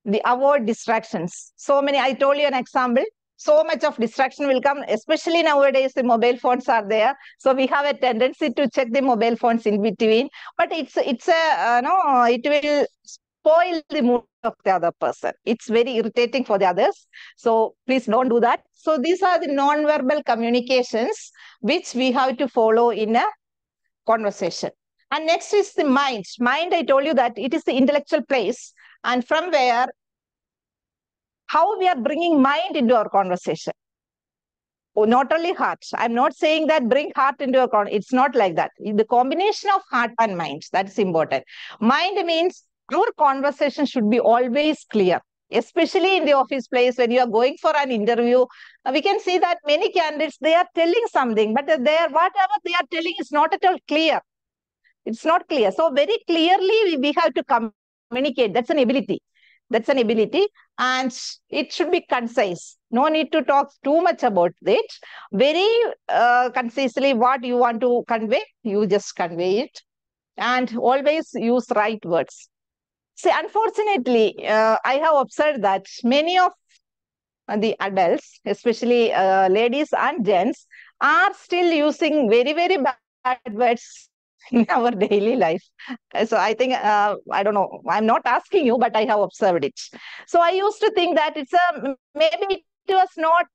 the avoid distractions. So many, I told you an example. So much of distraction will come, especially nowadays the mobile phones are there. So we have a tendency to check the mobile phones in between. But it's a it will spoil the mood of the other person. It's very irritating for the others. So please don't do that. So these are the non-verbal communications which we have to follow in a conversation. And next is the mind. Mind, I told you that it is the intellectual place, and from where, how we are bringing mind into our conversation. not only heart. I'm not saying that bring heart into a it's not like that. The combination of heart and mind, that's important. Mind means our conversation should be always clear, especially in the office place when you are going for an interview. We can see that many candidates, they are telling something, but whatever they are telling is not at all clear. It's not clear. So very clearly we have to communicate. That's an ability. That's an ability, and it should be concise. No need to talk too much about it. Very concisely what you want to convey, you just convey it, and always use right words. See, unfortunately, I have observed that many of the adults, especially ladies and gents, are still using very, very bad words in our daily life. So I think, I don't know, I'm not asking you, but I have observed it. So I used to think that maybe it was not,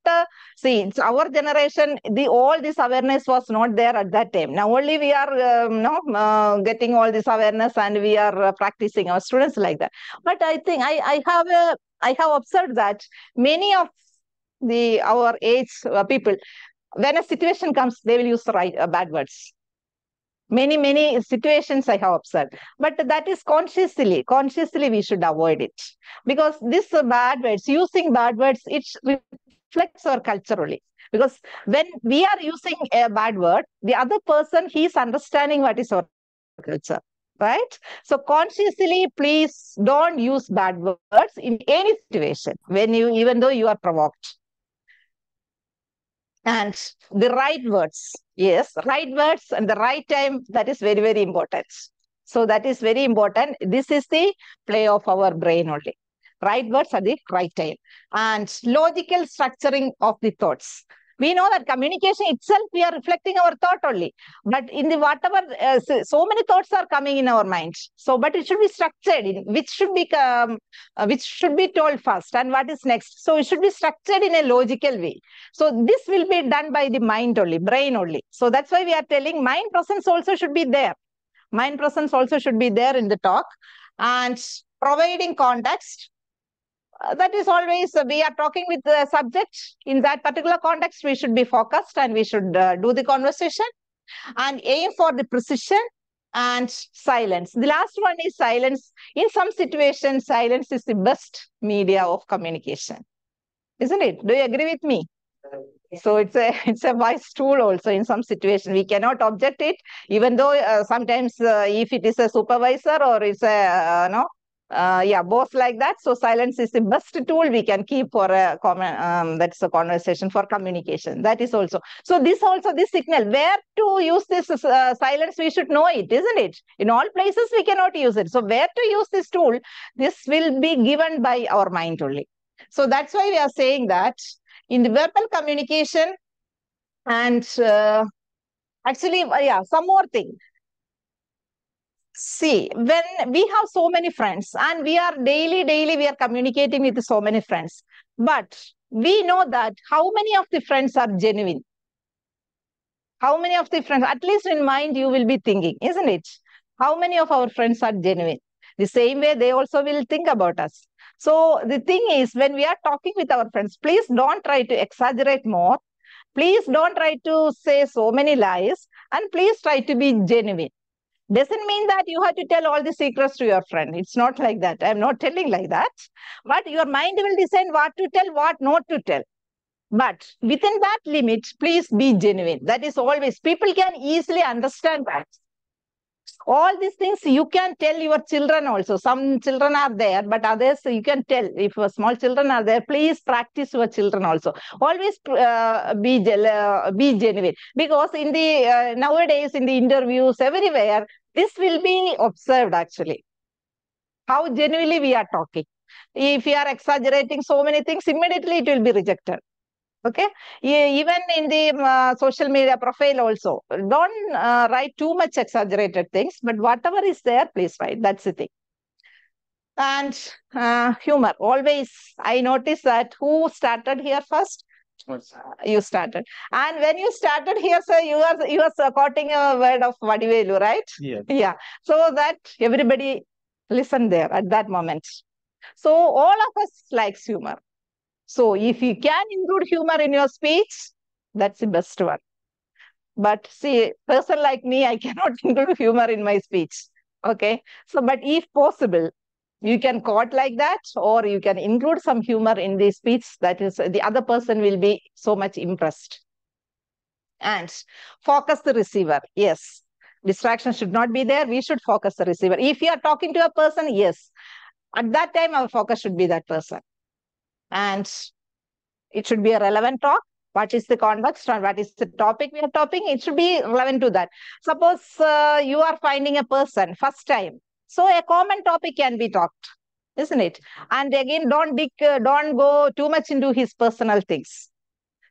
see, it's our generation, all this awareness was not there at that time. Now only we are getting all this awareness, and we are practicing our students like that. But I think I have observed that many of our age people, when a situation comes, they will use bad words. Many situations I have observed, but that is consciously we should avoid it, because this bad words, using bad words, it reflects our culture only. Because when we are using a bad word, the other person, he is understanding what is our culture, right? So consciously, please don't use bad words in any situation even though you are provoked. And the right words, yes, right words and the right time, that is very, very important. So that is very important. This is the play of our brain only. Right words at the right time. And logical structuring of the thoughts. We know that communication itself, we are reflecting our thought only. But in the whatever, so many thoughts are coming in our mind. So, but it should be structured, which should be told first and what is next. So it should be structured in a logical way. So this will be done by the mind only, brain only. So that's why we are telling mind presence also should be there. Mind presence also should be there in the talk. And providing context. That is always, we are talking with the subject. In that particular context, we should be focused and we should do the conversation and aim for the precision and silence. The last one is silence. In some situations, silence is the best media of communication. Isn't it? Do you agree with me? So it's a wise tool also in some situation. We cannot object it, even though sometimes if it is a supervisor or it's a both like that. So silence is the best tool we can keep for a that's a conversation for communication. That is also. So this signal, where to use this silence, we should know it, isn't it? In all places we cannot use it. So where to use this tool, this will be given by our mind only. So that's why we are saying that in the verbal communication, and actually, some more thing. See, when we have so many friends and we are daily, we are communicating with so many friends, but we know that how many of the friends are genuine? How many of the friends, at least in mind, you will be thinking, isn't it? How many of our friends are genuine? The same way they also will think about us. So the thing is, when we are talking with our friends, please don't try to exaggerate more. Please don't try to say so many lies, and please try to be genuine. Doesn't mean that you have to tell all the secrets to your friend. It's not like that. I'm not telling like that. But your mind will decide what to tell, what not to tell. But within that limit, please be genuine. That is always, people can easily understand that. All these things you can tell your children also. Some children are there, but others you can tell. If small children are there, please practice your children also. Always be genuine. Because in the nowadays in the interviews everywhere, this will be observed actually. How genuinely we are talking. If we are exaggerating so many things, immediately it will be rejected. Okay, even in the social media profile also, don't write too much exaggerated things, but whatever is there, please write. That's the thing. And humor, always. I noticed that who started here first? You started. And when you started here, sir, you are quoting a word of Vadivelu, right? Yes. Yeah. So that everybody listen there at that moment. So all of us likes humor. So if you can include humor in your speech, That's the best one. But see, person like me, I cannot include humor in my speech. Okay. So, but if possible, you can quote like that, or you can include some humor in the speech. That is, the other person will be so much impressed. And focus the receiver. Yes. Distraction should not be there. We should focus the receiver. If you are talking to a person, yes, at that time, our focus should be that person. And it should be a relevant talk. What is the context or what is the topic we are talking? It should be relevant to that. Suppose you are finding a person first time. So a common topic can be talked, isn't it? And again, don't go too much into his personal things.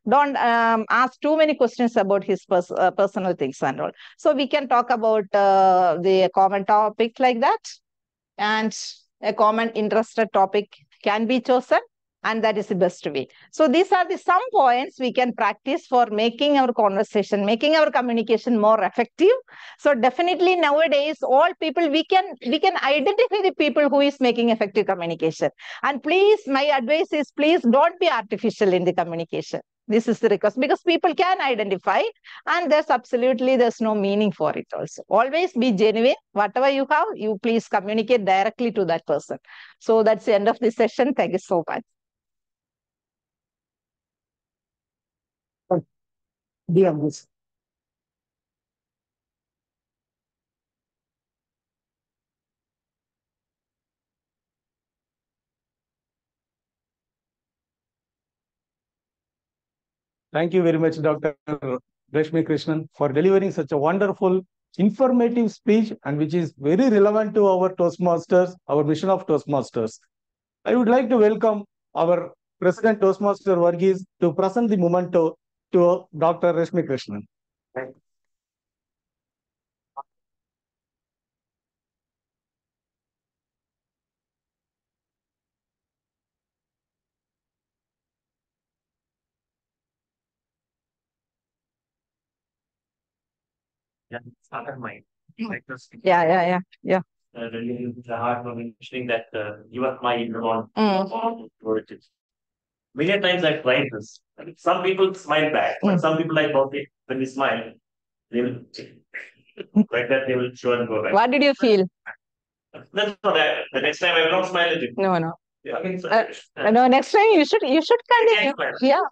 Don't ask too many questions about his personal things and all. So we can talk about the common topic like that, and a common interested topic can be chosen, and that is the best way. So these are the some points we can practice for making our conversation, making our communication more effective. So definitely nowadays, all people, we can identify the people who is making effective communication. And please, my advice is, please don't be artificial in the communication. This is the request, because people can identify, and there's no meaning for it also. Always be genuine. Whatever you have, you please communicate directly to that person. So that's the end of this session. Thank you so much. Thank you very much, Dr. Rashmi Krishnan, for delivering such a wonderful, informative speech, and which is very relevant to our Toastmasters, our mission of Toastmasters. I would like to welcome our President Toastmaster Varghese to present the memento to Dr. Rashmi Krishnan. Yeah, Yeah. Really hard for mentioning that you are my on origins. Many times I've tried this. Some people smile back, but some people like okay, when we smile, they will like that they will show and go back. What did you feel? That's not that. The next time I will not smile at you. No. Yeah. No, next time you should continue. Yeah.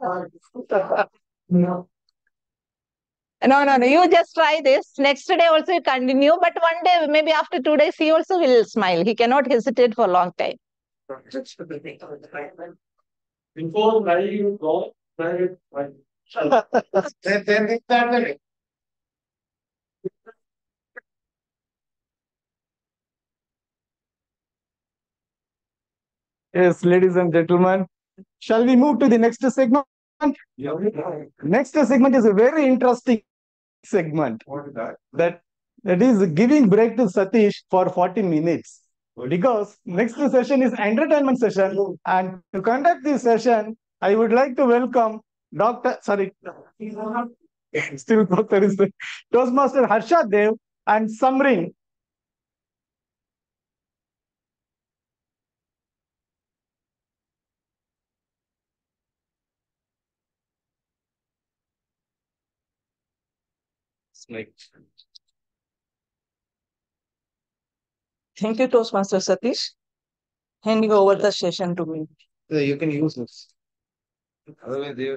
No. You just try this. Next day also you continue, but one day, maybe after 2 days, he also will smile. He cannot hesitate for a long time. Before you go, Yes, ladies and gentlemen, shall we move to the next segment? Next segment is a very interesting segment. What is that? That is giving break to Sathish for 40 minutes. Because next session is entertainment session, and to conduct this session, I would like to welcome still Dr. is the Toastmaster Harsha Dev and Samrin. Thank you, Toastmaster Satish. Handing over the session to me. You can use this. Otherwise, they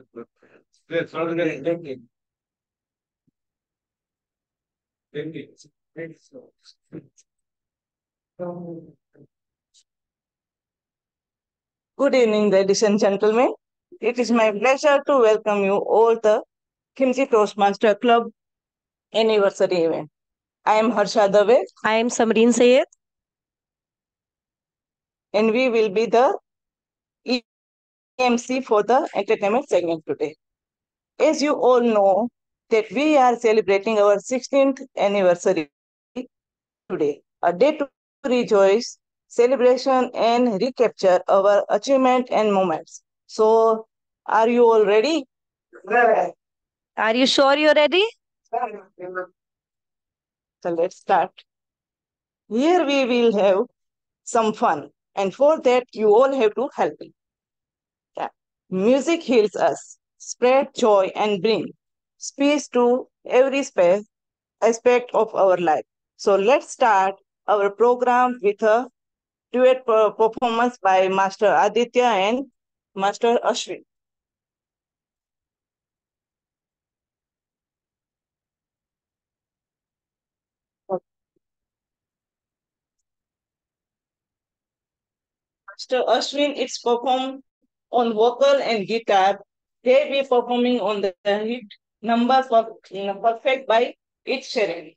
Good evening, ladies and gentlemen. It is my pleasure to welcome you all the Kimchi Toastmaster Club anniversary event. I am Harsha Dave. I am Samreen Sayed. And we will be the EMC for the entertainment segment today. As you all know, that we are celebrating our 16th anniversary today, a day to rejoice, celebration, and recapture our achievement and moments. So, are you all ready? Are you sure you're ready? So let's start. Here we will have some fun, and for that you all have to help me. Yeah. Music heals us. spread joy, and bring peace to every aspect of our life. So let's start our program with a duet performance by Master Aditya and Master Ashwin. Master Ashwin is performed on vocal and guitar. They be performing on the hit number perfect by It Sharing.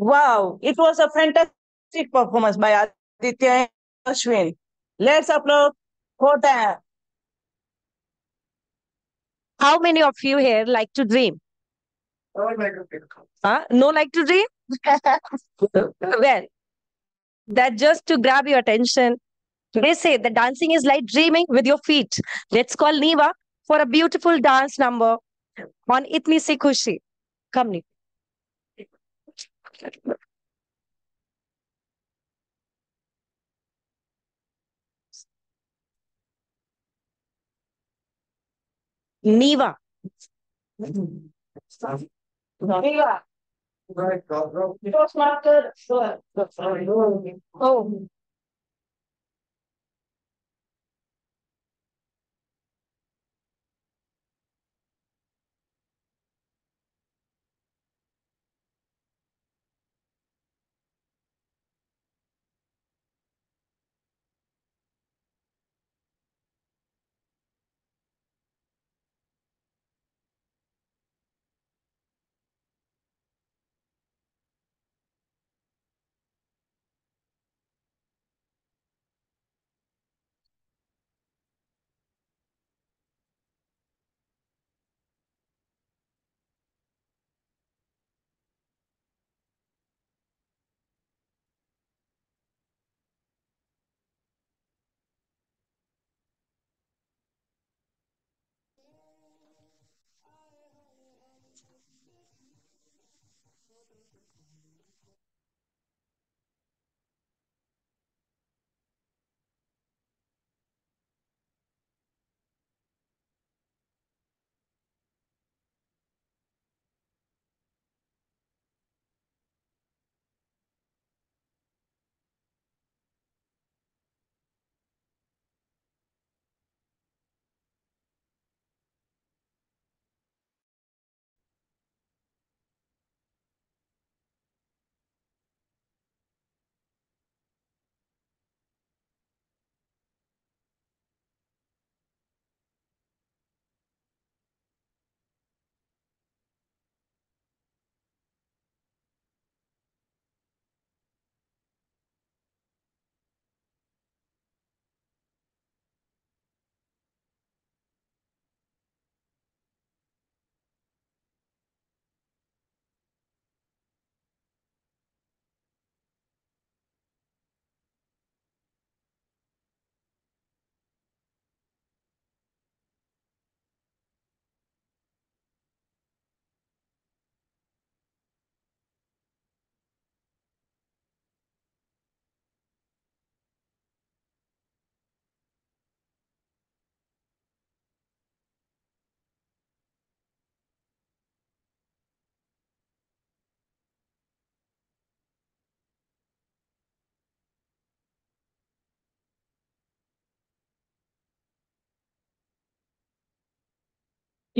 Wow, it was a fantastic performance by Aditya and Ashwin. Let's applaud for them. How many of you here like to dream? Huh? No like to dream? Well, that just to grab your attention. They say that dancing is like dreaming with your feet. Let's call Niva for a beautiful dance number on Itni Si Khushi. Come, Niva. Niva. Viva. Toastmaster. Oh,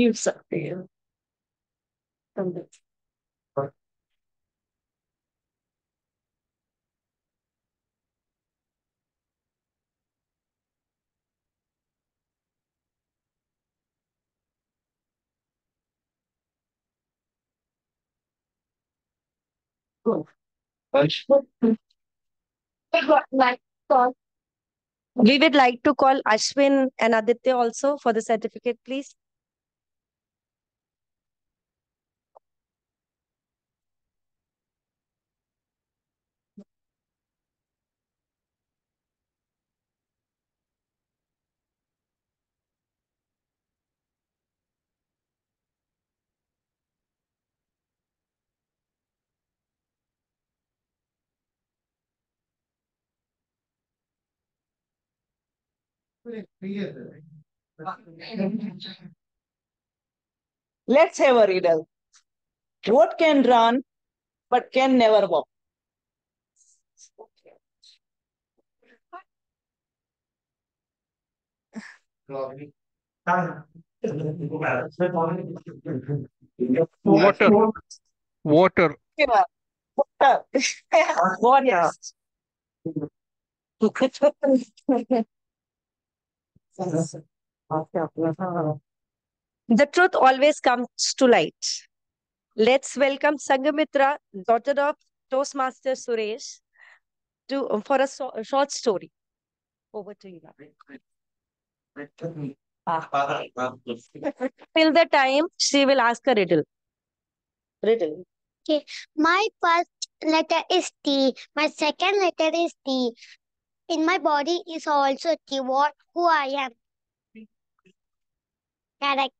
You Sathish. We would like to call Ashwin and Aditya also for the certificate, please. Let's have a riddle. What can run but can never walk? Water. Water. Yeah. What else? The truth always comes to light. Let's welcome Sangamitra, daughter of Toastmaster Suresh, for a short story. Over to you. Till the time, she will ask a riddle. Riddle. Okay, my first letter is T. My second letter is T. In my body is also T. What? Who I am? Correct.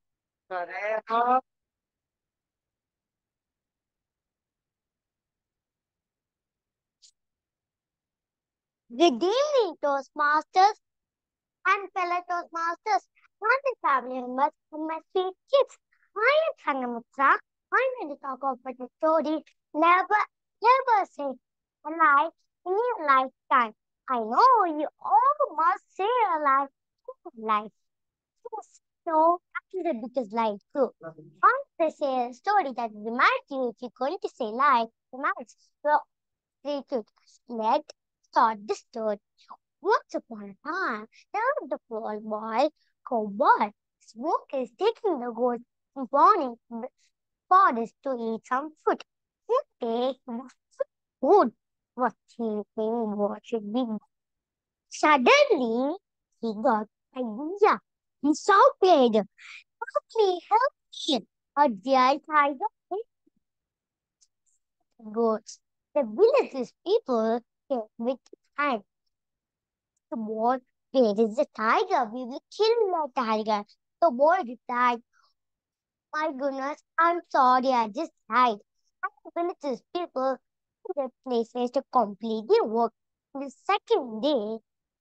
Good evening, Toastmasters and fellow Toastmasters and the family members and my sweet kids. I am Sangamitra. I'm going to talk about a story never say a lie in your lifetime. I know you all must say a lie in life. Yes, so that is the biggest lie too. I want to say a story that reminds you if you're going to say lie, reminds you. Very good. Let's start the story. Once upon a time, there was the poor boy cowboy. Smoke is taking the goat morning forest to eat some food. One day, food was thinking what should be. Suddenly, he got an idea. He shouted, "Help me, help me!" A giant tiger goats. The village's people came with hand. The boy, where is the tiger? We will kill the tiger. The boy replied, my goodness, I'm sorry, I just died. And the village's people their places to complete their work. The second day,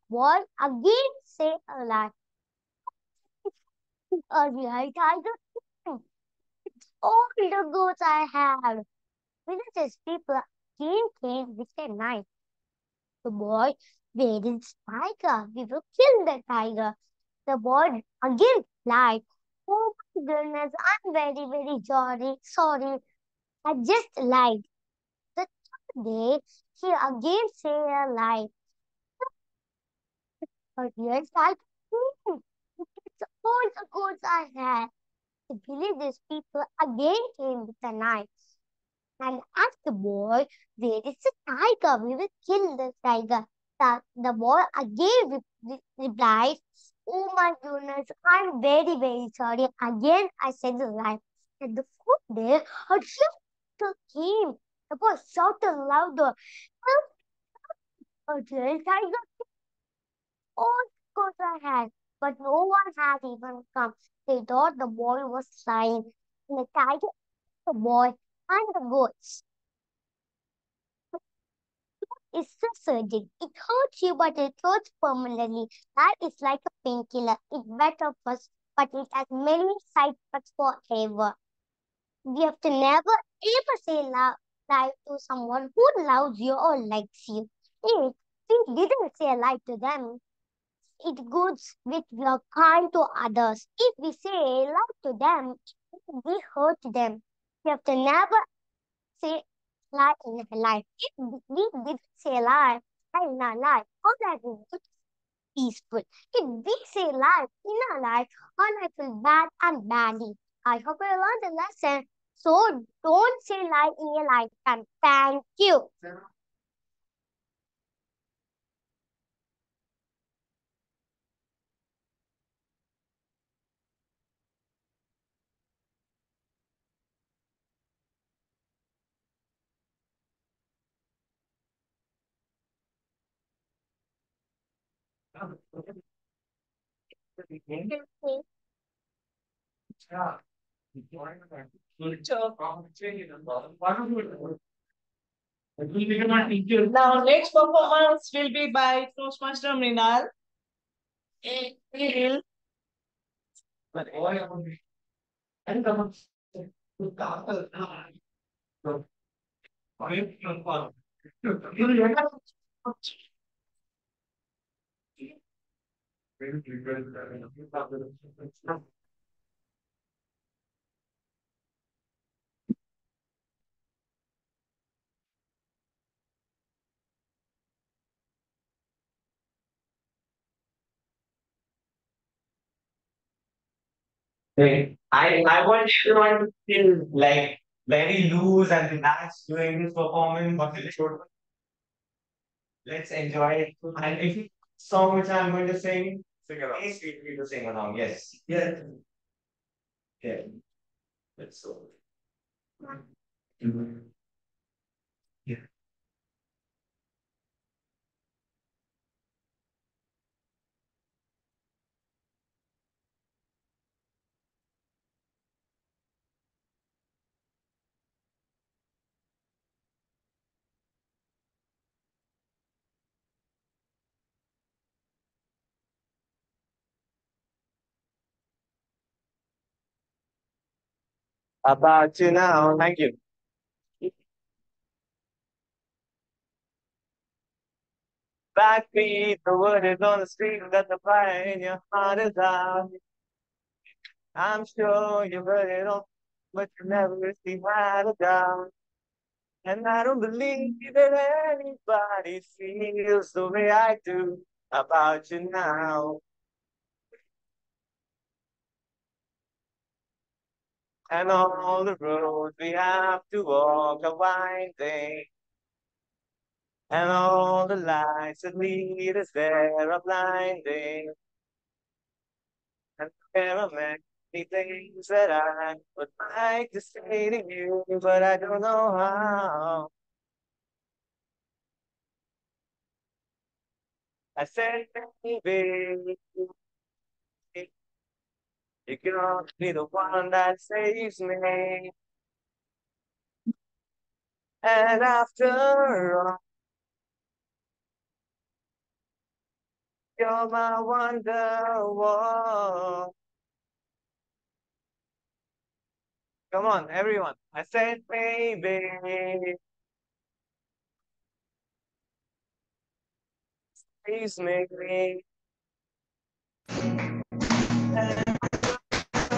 boy again say a lie. A real tiger. All the goats I have. Village's people again came with a knife. The boy, where is tiger? We will kill the tiger. The boy again lied. Oh my goodness, I'm very sorry. Sorry, I just lied. The third day, he again say a lie. A real tiger. It's all the goats I had. The village's people again came with a knife. And asked the boy, where is the tiger? We will kill the tiger. The boy again replied, oh my goodness, I'm very sorry. Again, I said the lie. And the fourth day, a shifter came. The boy shouted louder, a real tiger. All course I had, but no one had even come. They thought the boy was lying. And the tiger, the boy, and the goats. It's so surgery. It hurts you, but it hurts permanently. That is like a painkiller. It's better first, but it has many side effects forever. We have to never ever say lie to someone who loves you or likes you. If we didn't say a lie to them, it goods which we are kind to others. If we say lie to them, we hurt them. We have to never say lie in our life. If we didn't say lie in our life, our life will be peaceful. If we say lie in our life, our life will bad and badly. I hope you learned the lesson. So don't say lie in your lifetime. Thank you. Now, next performance will be by Toastmaster Mrinal. He will I want everyone to feel like very loose and relaxed during this performance. Let's enjoy it. And if you song which I'm going to sing, please feel free to sing along. Yes. Yeah. Yeah. Let's go. Yeah. About you now. Thank you. Backbeat, the word is on the street that the fire in your heart is out. I'm sure you've heard it all, but you never see how to doubt. And I don't believe that anybody feels the way I do about you now. And all the roads we have to walk are winding. And all the lights that lead us there are blinding. And there are many things that I would like to say to you, but I don't know how. I said, baby, you can be the one that saves me. And after all, you're my wonderwall. Come on, everyone. I said, baby, please make me.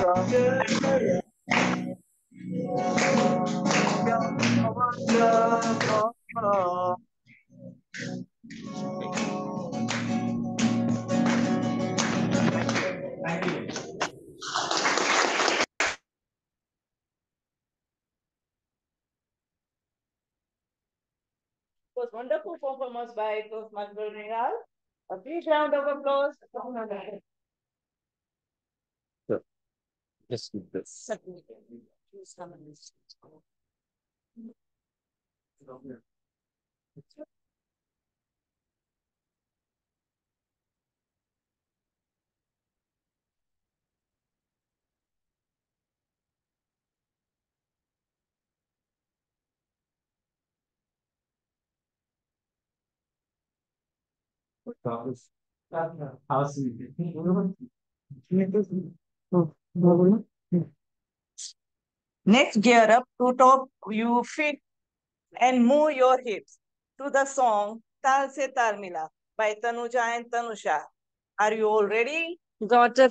Wonderful. Thank you. It was wonderful performance by Toastmaster Mrinal. A big round of applause. Just do this. Please come and listen. Next, gear up to top you feet and move your hips to the song Tal Se Tal Mila by Tanuja and Tanusha. Are you all ready? Daughter,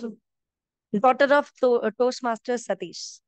daughter of Toastmaster Satish.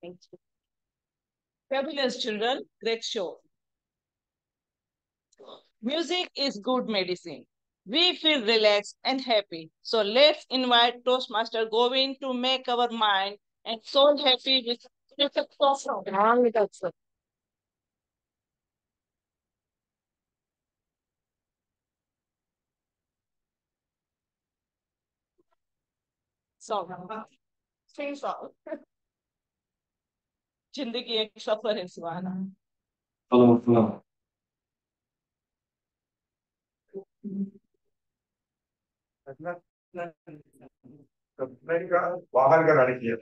Thank you. Fabulous children, great show. Music is good medicine. We feel relaxed and happy. So let's invite Toastmaster Govind to make our mind and soul happy with a song. Song. Sing song. जिंदगी एक सफर है सुहाना. Hello. बाहर का गाड़ी किया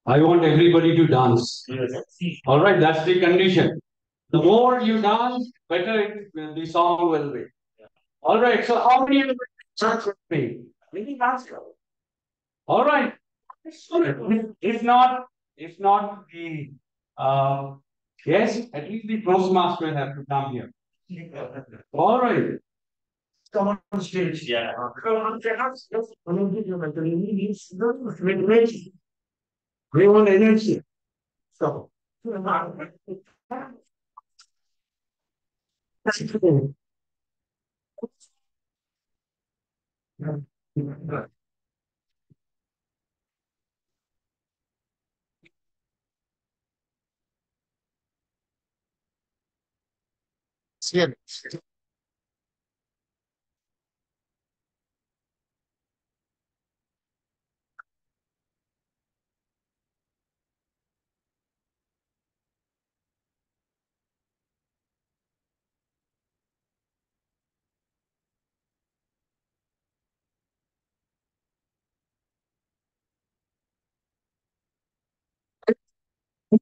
था I want everybody to dance. All right, that's the condition. The more you dance, better the song will be. All right, so how many of you dance with me? All right. If not the yes, at least the Toastmaster have to come here. All right. Come on stage. Yeah. We want energy. So.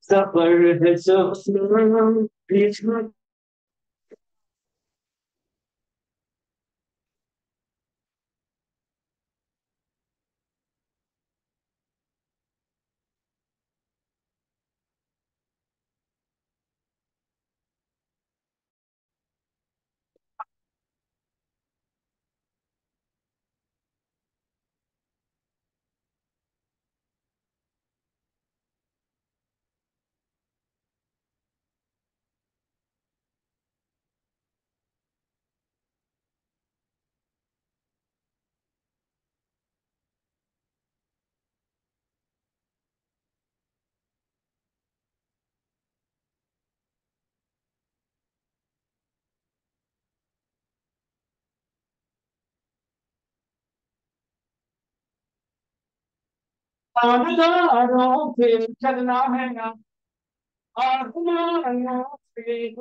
Supper, it's so slow. It's not. चलना है ना आसमान पे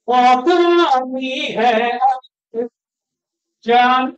पानी है जान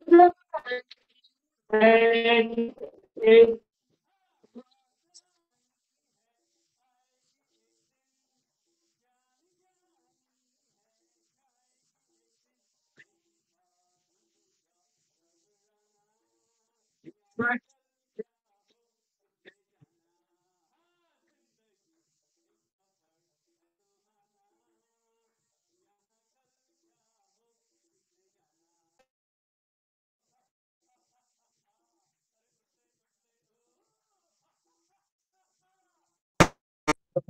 Thank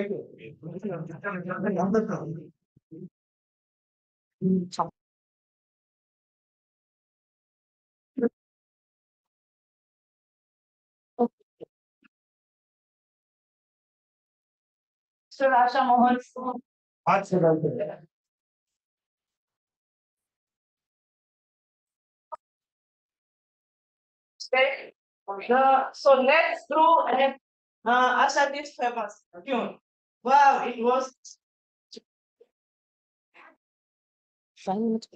you. So Asha Mohan. Okay. So let's do an Asha this famous tune. Wow, it was 5 minutes.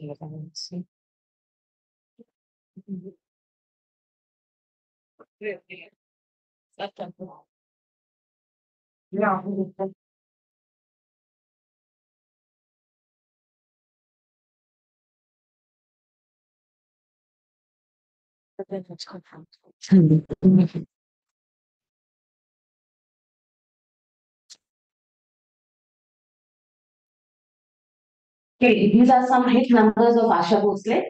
yeah. Okay, these are some hit numbers of Asha Bhosle.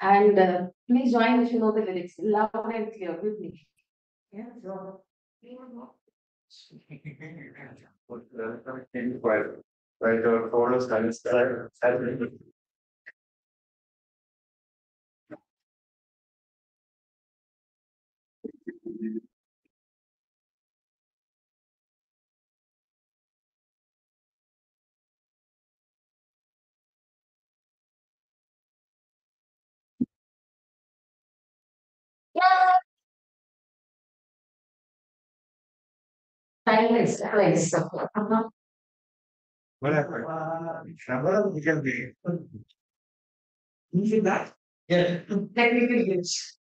And please join if you know the lyrics loud and clear with me. Yeah, so. Timeless, place. Yeah. Technical glitch.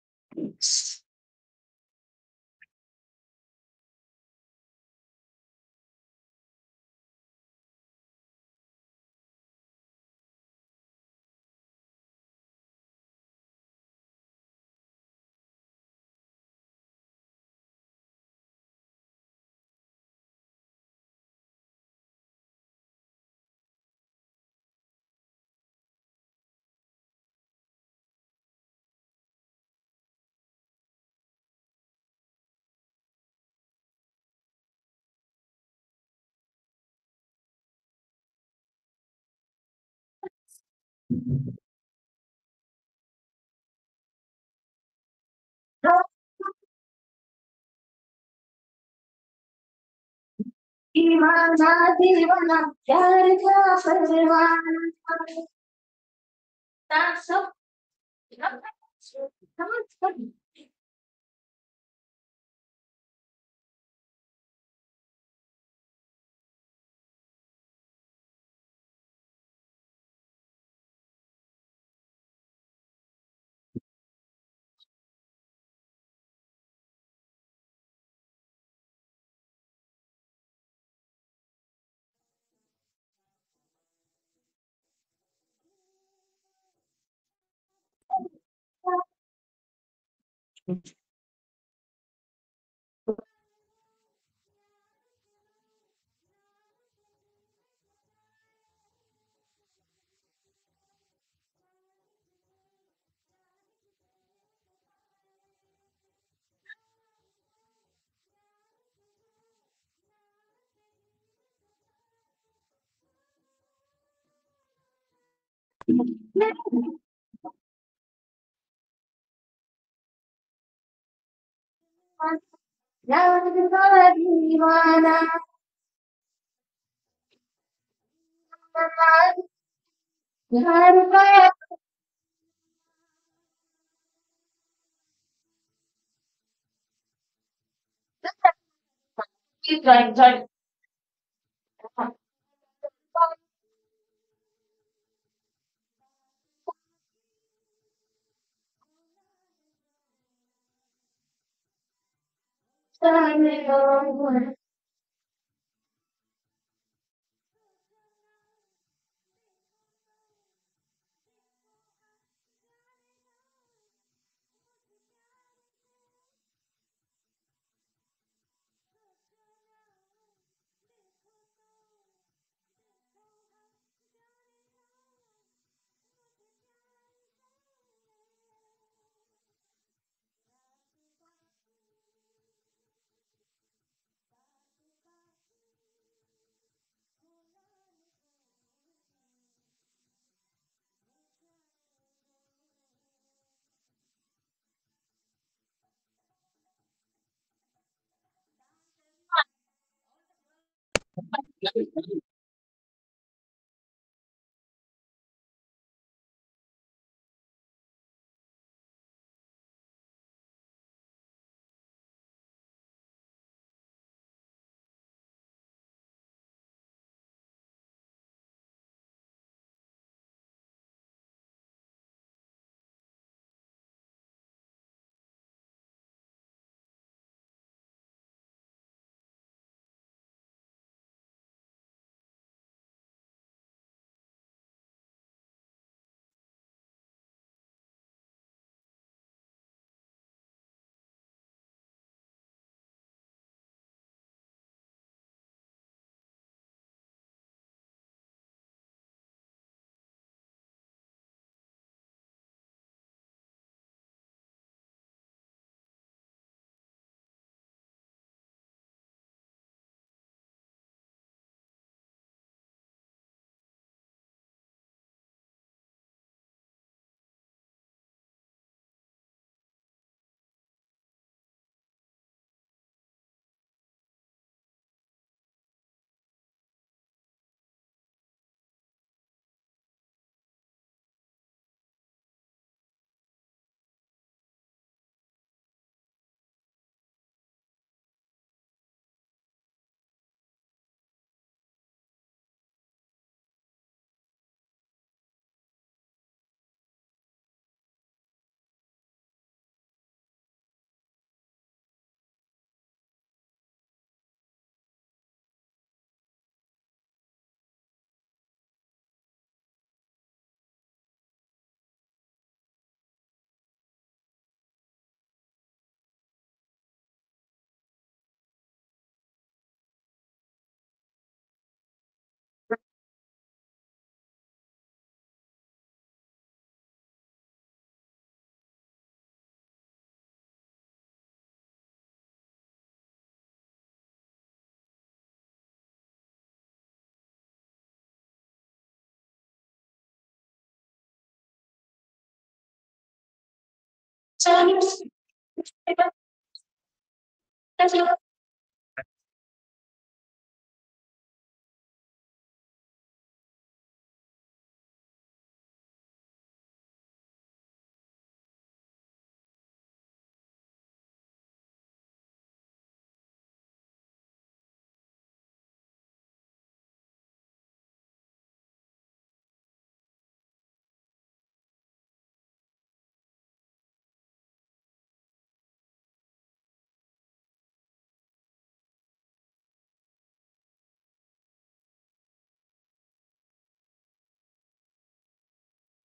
दीवाना दीवाना प्यार का परवाना सब दीवाना प्यार का join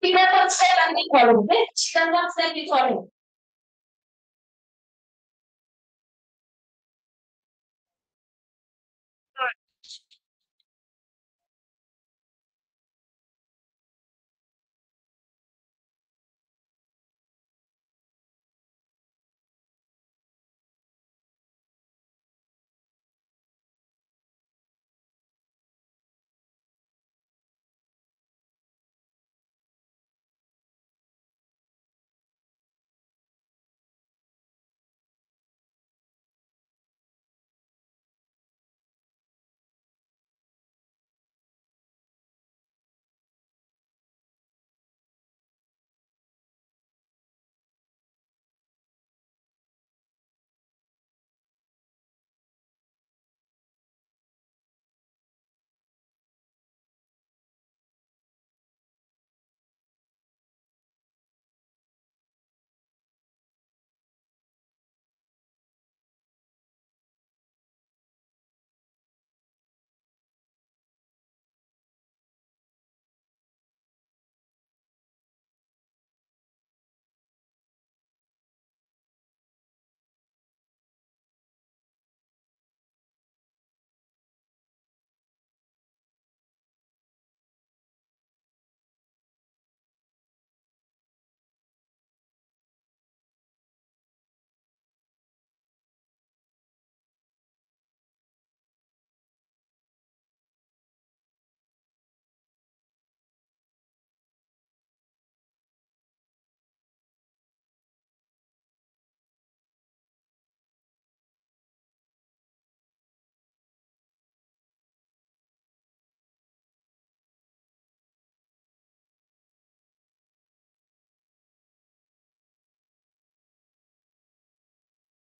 Pineapple step and the column. Which conduct step we follow?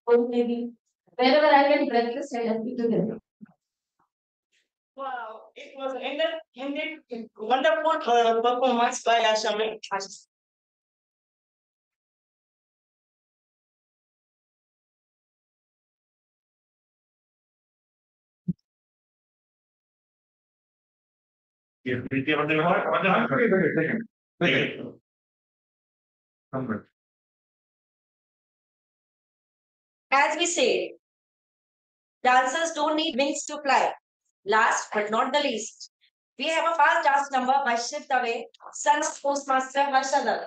or maybe wherever I can breakfast, I help you to them. Wow, it was indeed wonderful performance by Ashami. As we say, dancers don't need wings to fly. Last but not the least, we have a fast dance number by Shiv Dave, son of Postmaster Harshadar.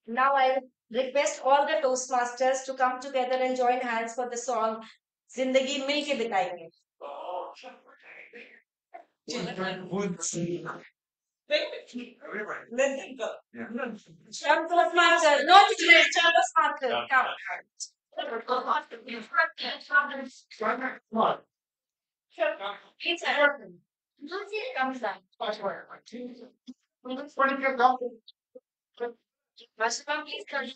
Now I request all the Toastmasters to come together and join hands for the song Zindagi Milke Bitayenge. Let them go. Chant Toastmaster, not today, Chant Toastmaster, come. It's a hurting. Comes down. Masima, please come.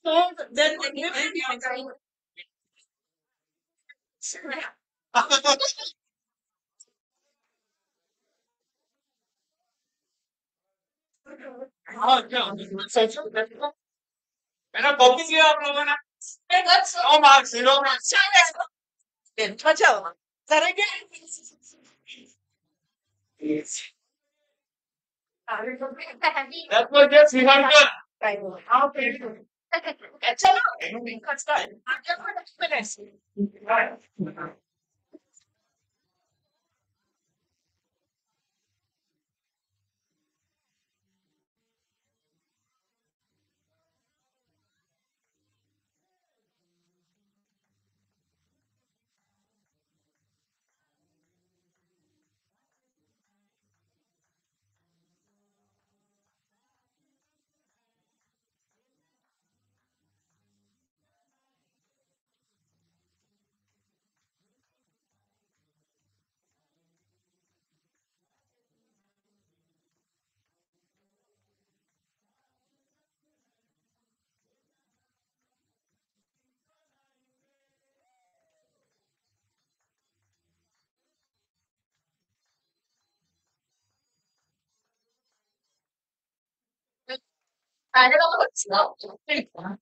Then no marks, zero marks. That was just rehearsal. How painful.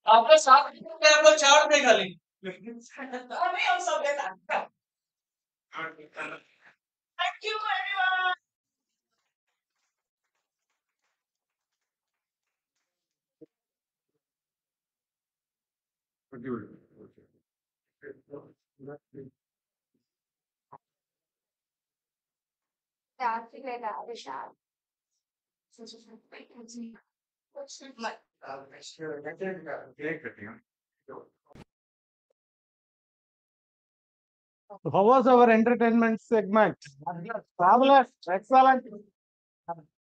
आपका साथ में आपको चार में खाली नहीं हम सब लेता thank you everyone How was our entertainment segment? Fabulous, excellent.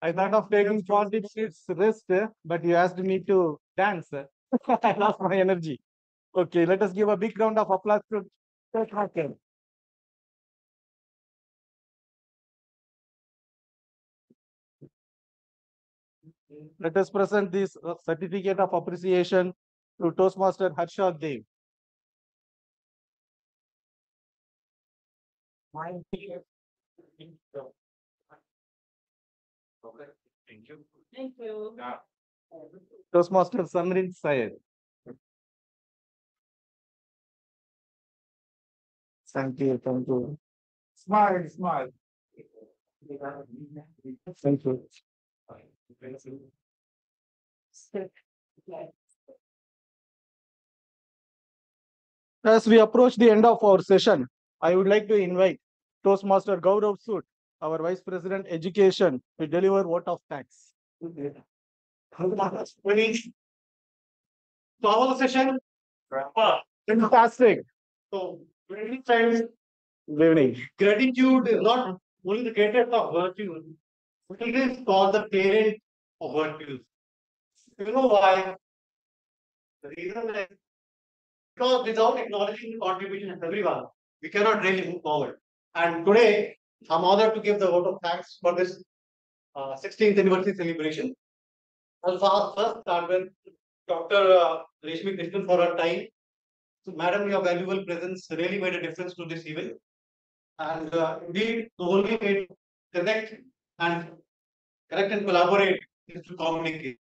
I thought of taking 40 minutes rest, but you asked me to dance. I lost my energy. Okay, let us give a big round of applause to Sathish. Let us present this certificate of appreciation to Toastmaster Harshad Dev. Thank you. Thank you. Toastmaster Samrin Syed. Thank you, thank you. Smile, smile. Thank you. As we approach the end of our session, I would like to invite Toastmaster Gaurav Sood, our Vice President Education, to deliver vote of thanks. So how was the session? Fantastic. So many times Good evening. gratitude is not only the greatest of virtues, but it is called the parent of virtues. You know why? The reason is because without acknowledging the contribution of everyone, we cannot really move forward. And today, I'm honored to give the vote of thanks for this 16th anniversary celebration. I'll first start with Dr. Reshmi Krishnan for her time. So, madam, your valuable presence really made a difference to this event. And indeed, the only way to connect and collaborate is to communicate.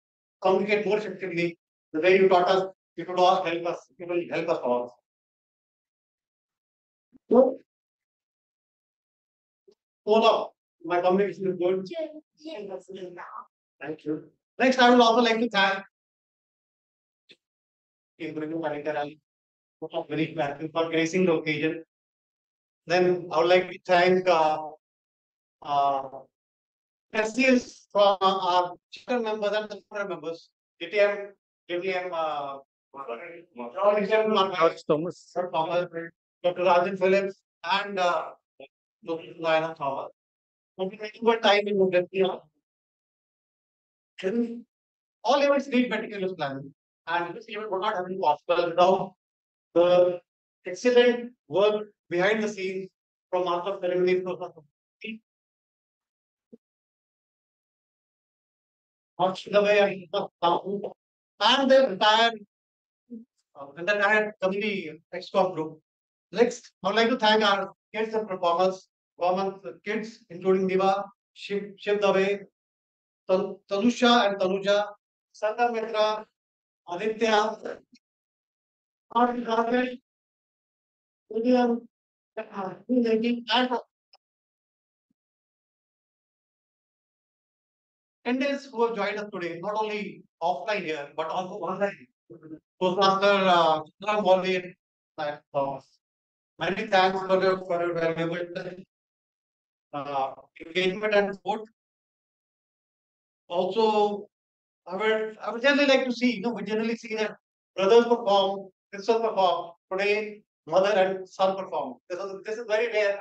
Communicate more effectively. The way you taught us, you could all help us, you will help us all. So, now, my communication is good. Thank you. Next, I would also like to thank Ibrahim Parekar very grateful for gracing the occasion. Then I would like to thank SCS from our chapter members and the board members, KTM, George Thomas. Dr. Rajan Phillips, and Dr. Diana Thomas. For taking your time in the all events need meticulous planning, and this event would not have been possible without the excellent work behind the scenes from master ceremonies to the way and the entire committee ExCom group. Next, I would like to thank our kids and performers, kids, including Diva, Shiv Dave, Tanusha and Tanuja, Santa Mitra, Aditya, Rajesh, William, and Indians who have joined us today, not only offline here, but also online. Toastmaster Walid, Thomas. Many thanks for your valuable engagement and support. Also, I would generally like to see, we generally see that brothers perform, sisters perform. Today, mother and son perform. This is very rare.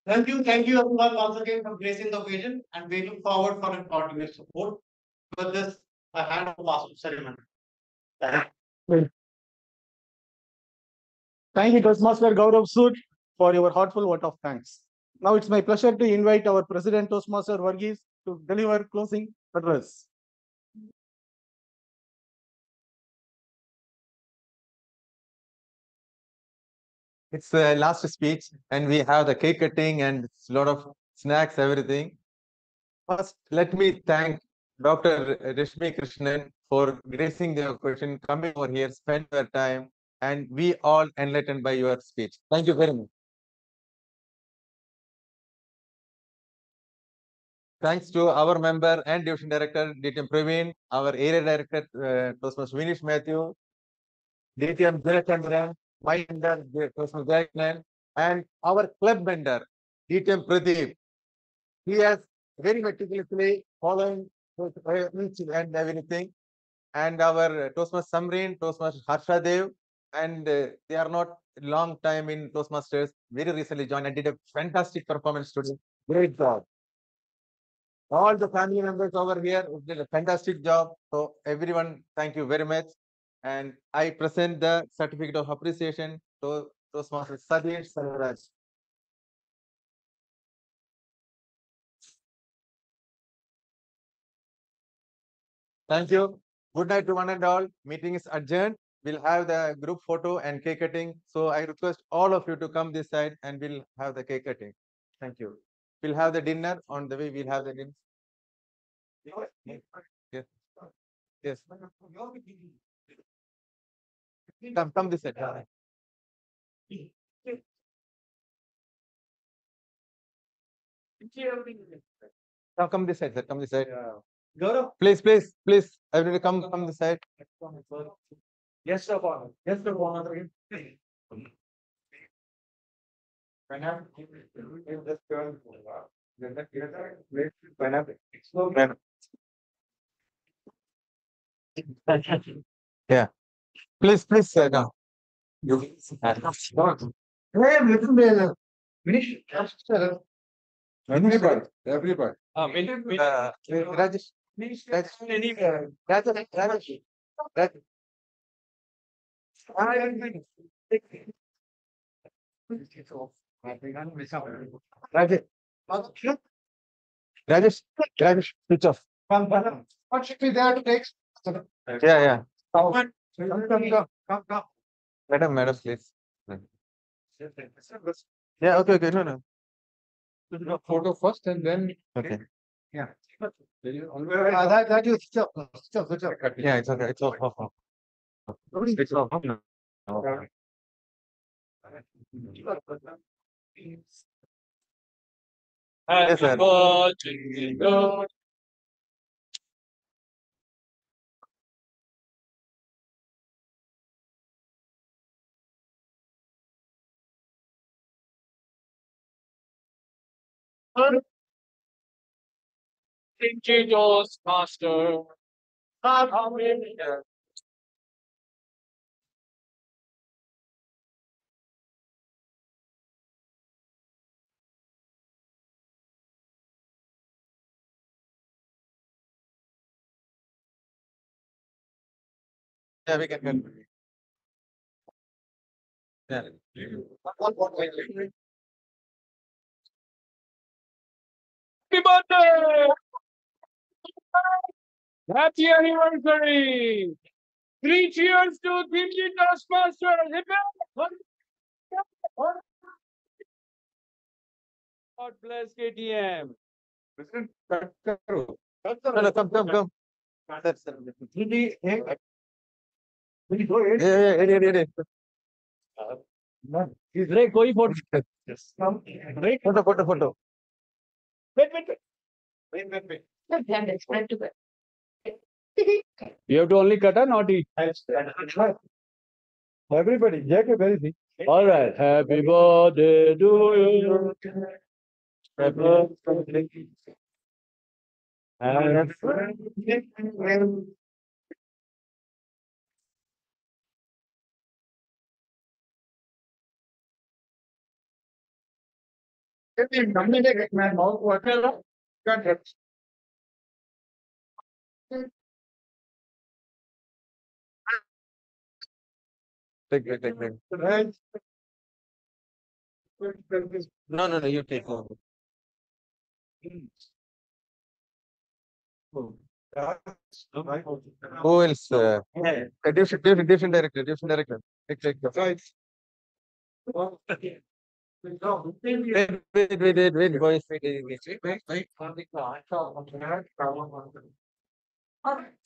Thank you everyone once again for gracing the occasion, and we look forward for your support. With this, I hand over master ceremony. Thank you, Toastmaster Gaurav Sood, for your heartful vote of thanks. Now it's my pleasure to invite our President Toastmaster Varghese to deliver closing address. It's the last speech, and we have the cake cutting and a lot of snacks, everything. First, let me thank Dr. Rashmi Krishnan for gracing the occasion, coming over here, spend your time, and we all enlightened by your speech. Thank you very much. Thanks to our member and division director, DTM Praveen, our area director, Toastmaster Vinish Matthew, DTM Dilachandran, my member, Toastmaster Jackman, and our club member, DTM Pradeep. He has very meticulously following each and everything. And our Toastmaster Samreen, Toastmaster Harsha Dev, and they are not long time in Toastmasters, very recently joined and did a fantastic performance today. Great job. All the family members over here did a fantastic job. So everyone, thank you very much. And I present the certificate of appreciation to Toastmaster Sathish Selvaraju. Thank you. Good night to one and all. Meeting is adjourned. We'll have the group photo and cake cutting. So I request all of you to come this side and we'll have the cake cutting. Thank you. We'll have the dinner on the way. We'll have the dinner. Yes. Yes. Come this side. Come this side, sir. Come this side. Gaurav. Please, everybody come this side. Yes, sir. Yes, sir. Yeah. Please, sir. Now. Finish. Everybody. Rajesh. Rajesh, switch off. What should be there to take? Yeah. Come. Madam, please. Yeah, okay. No. Photo first and then. Okay. Yeah. That you switch off. Yeah, it's okay. It's off. It's off. No. Yes, sir. Master. Yeah, we can help. Yeah. Happy birthday! Happy anniversary! 3 cheers to Dimji Toastmaster! God bless KTM. No, come. Sir. Yeah. Ray, koi photo. Photo. Wait. You have to only cut or not eat. Everybody, Jacob, where is he? All right. Happy birthday to you. Happy birthday. And Take. No, you take over. Who else? Different director. Take. Wait, boys.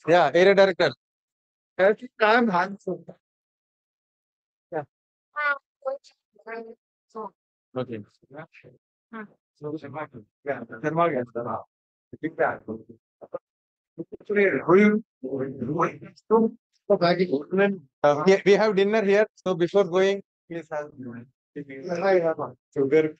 Yeah, area director. I'm handsome. Okay. We have dinner here. So before going, please have. Sugar.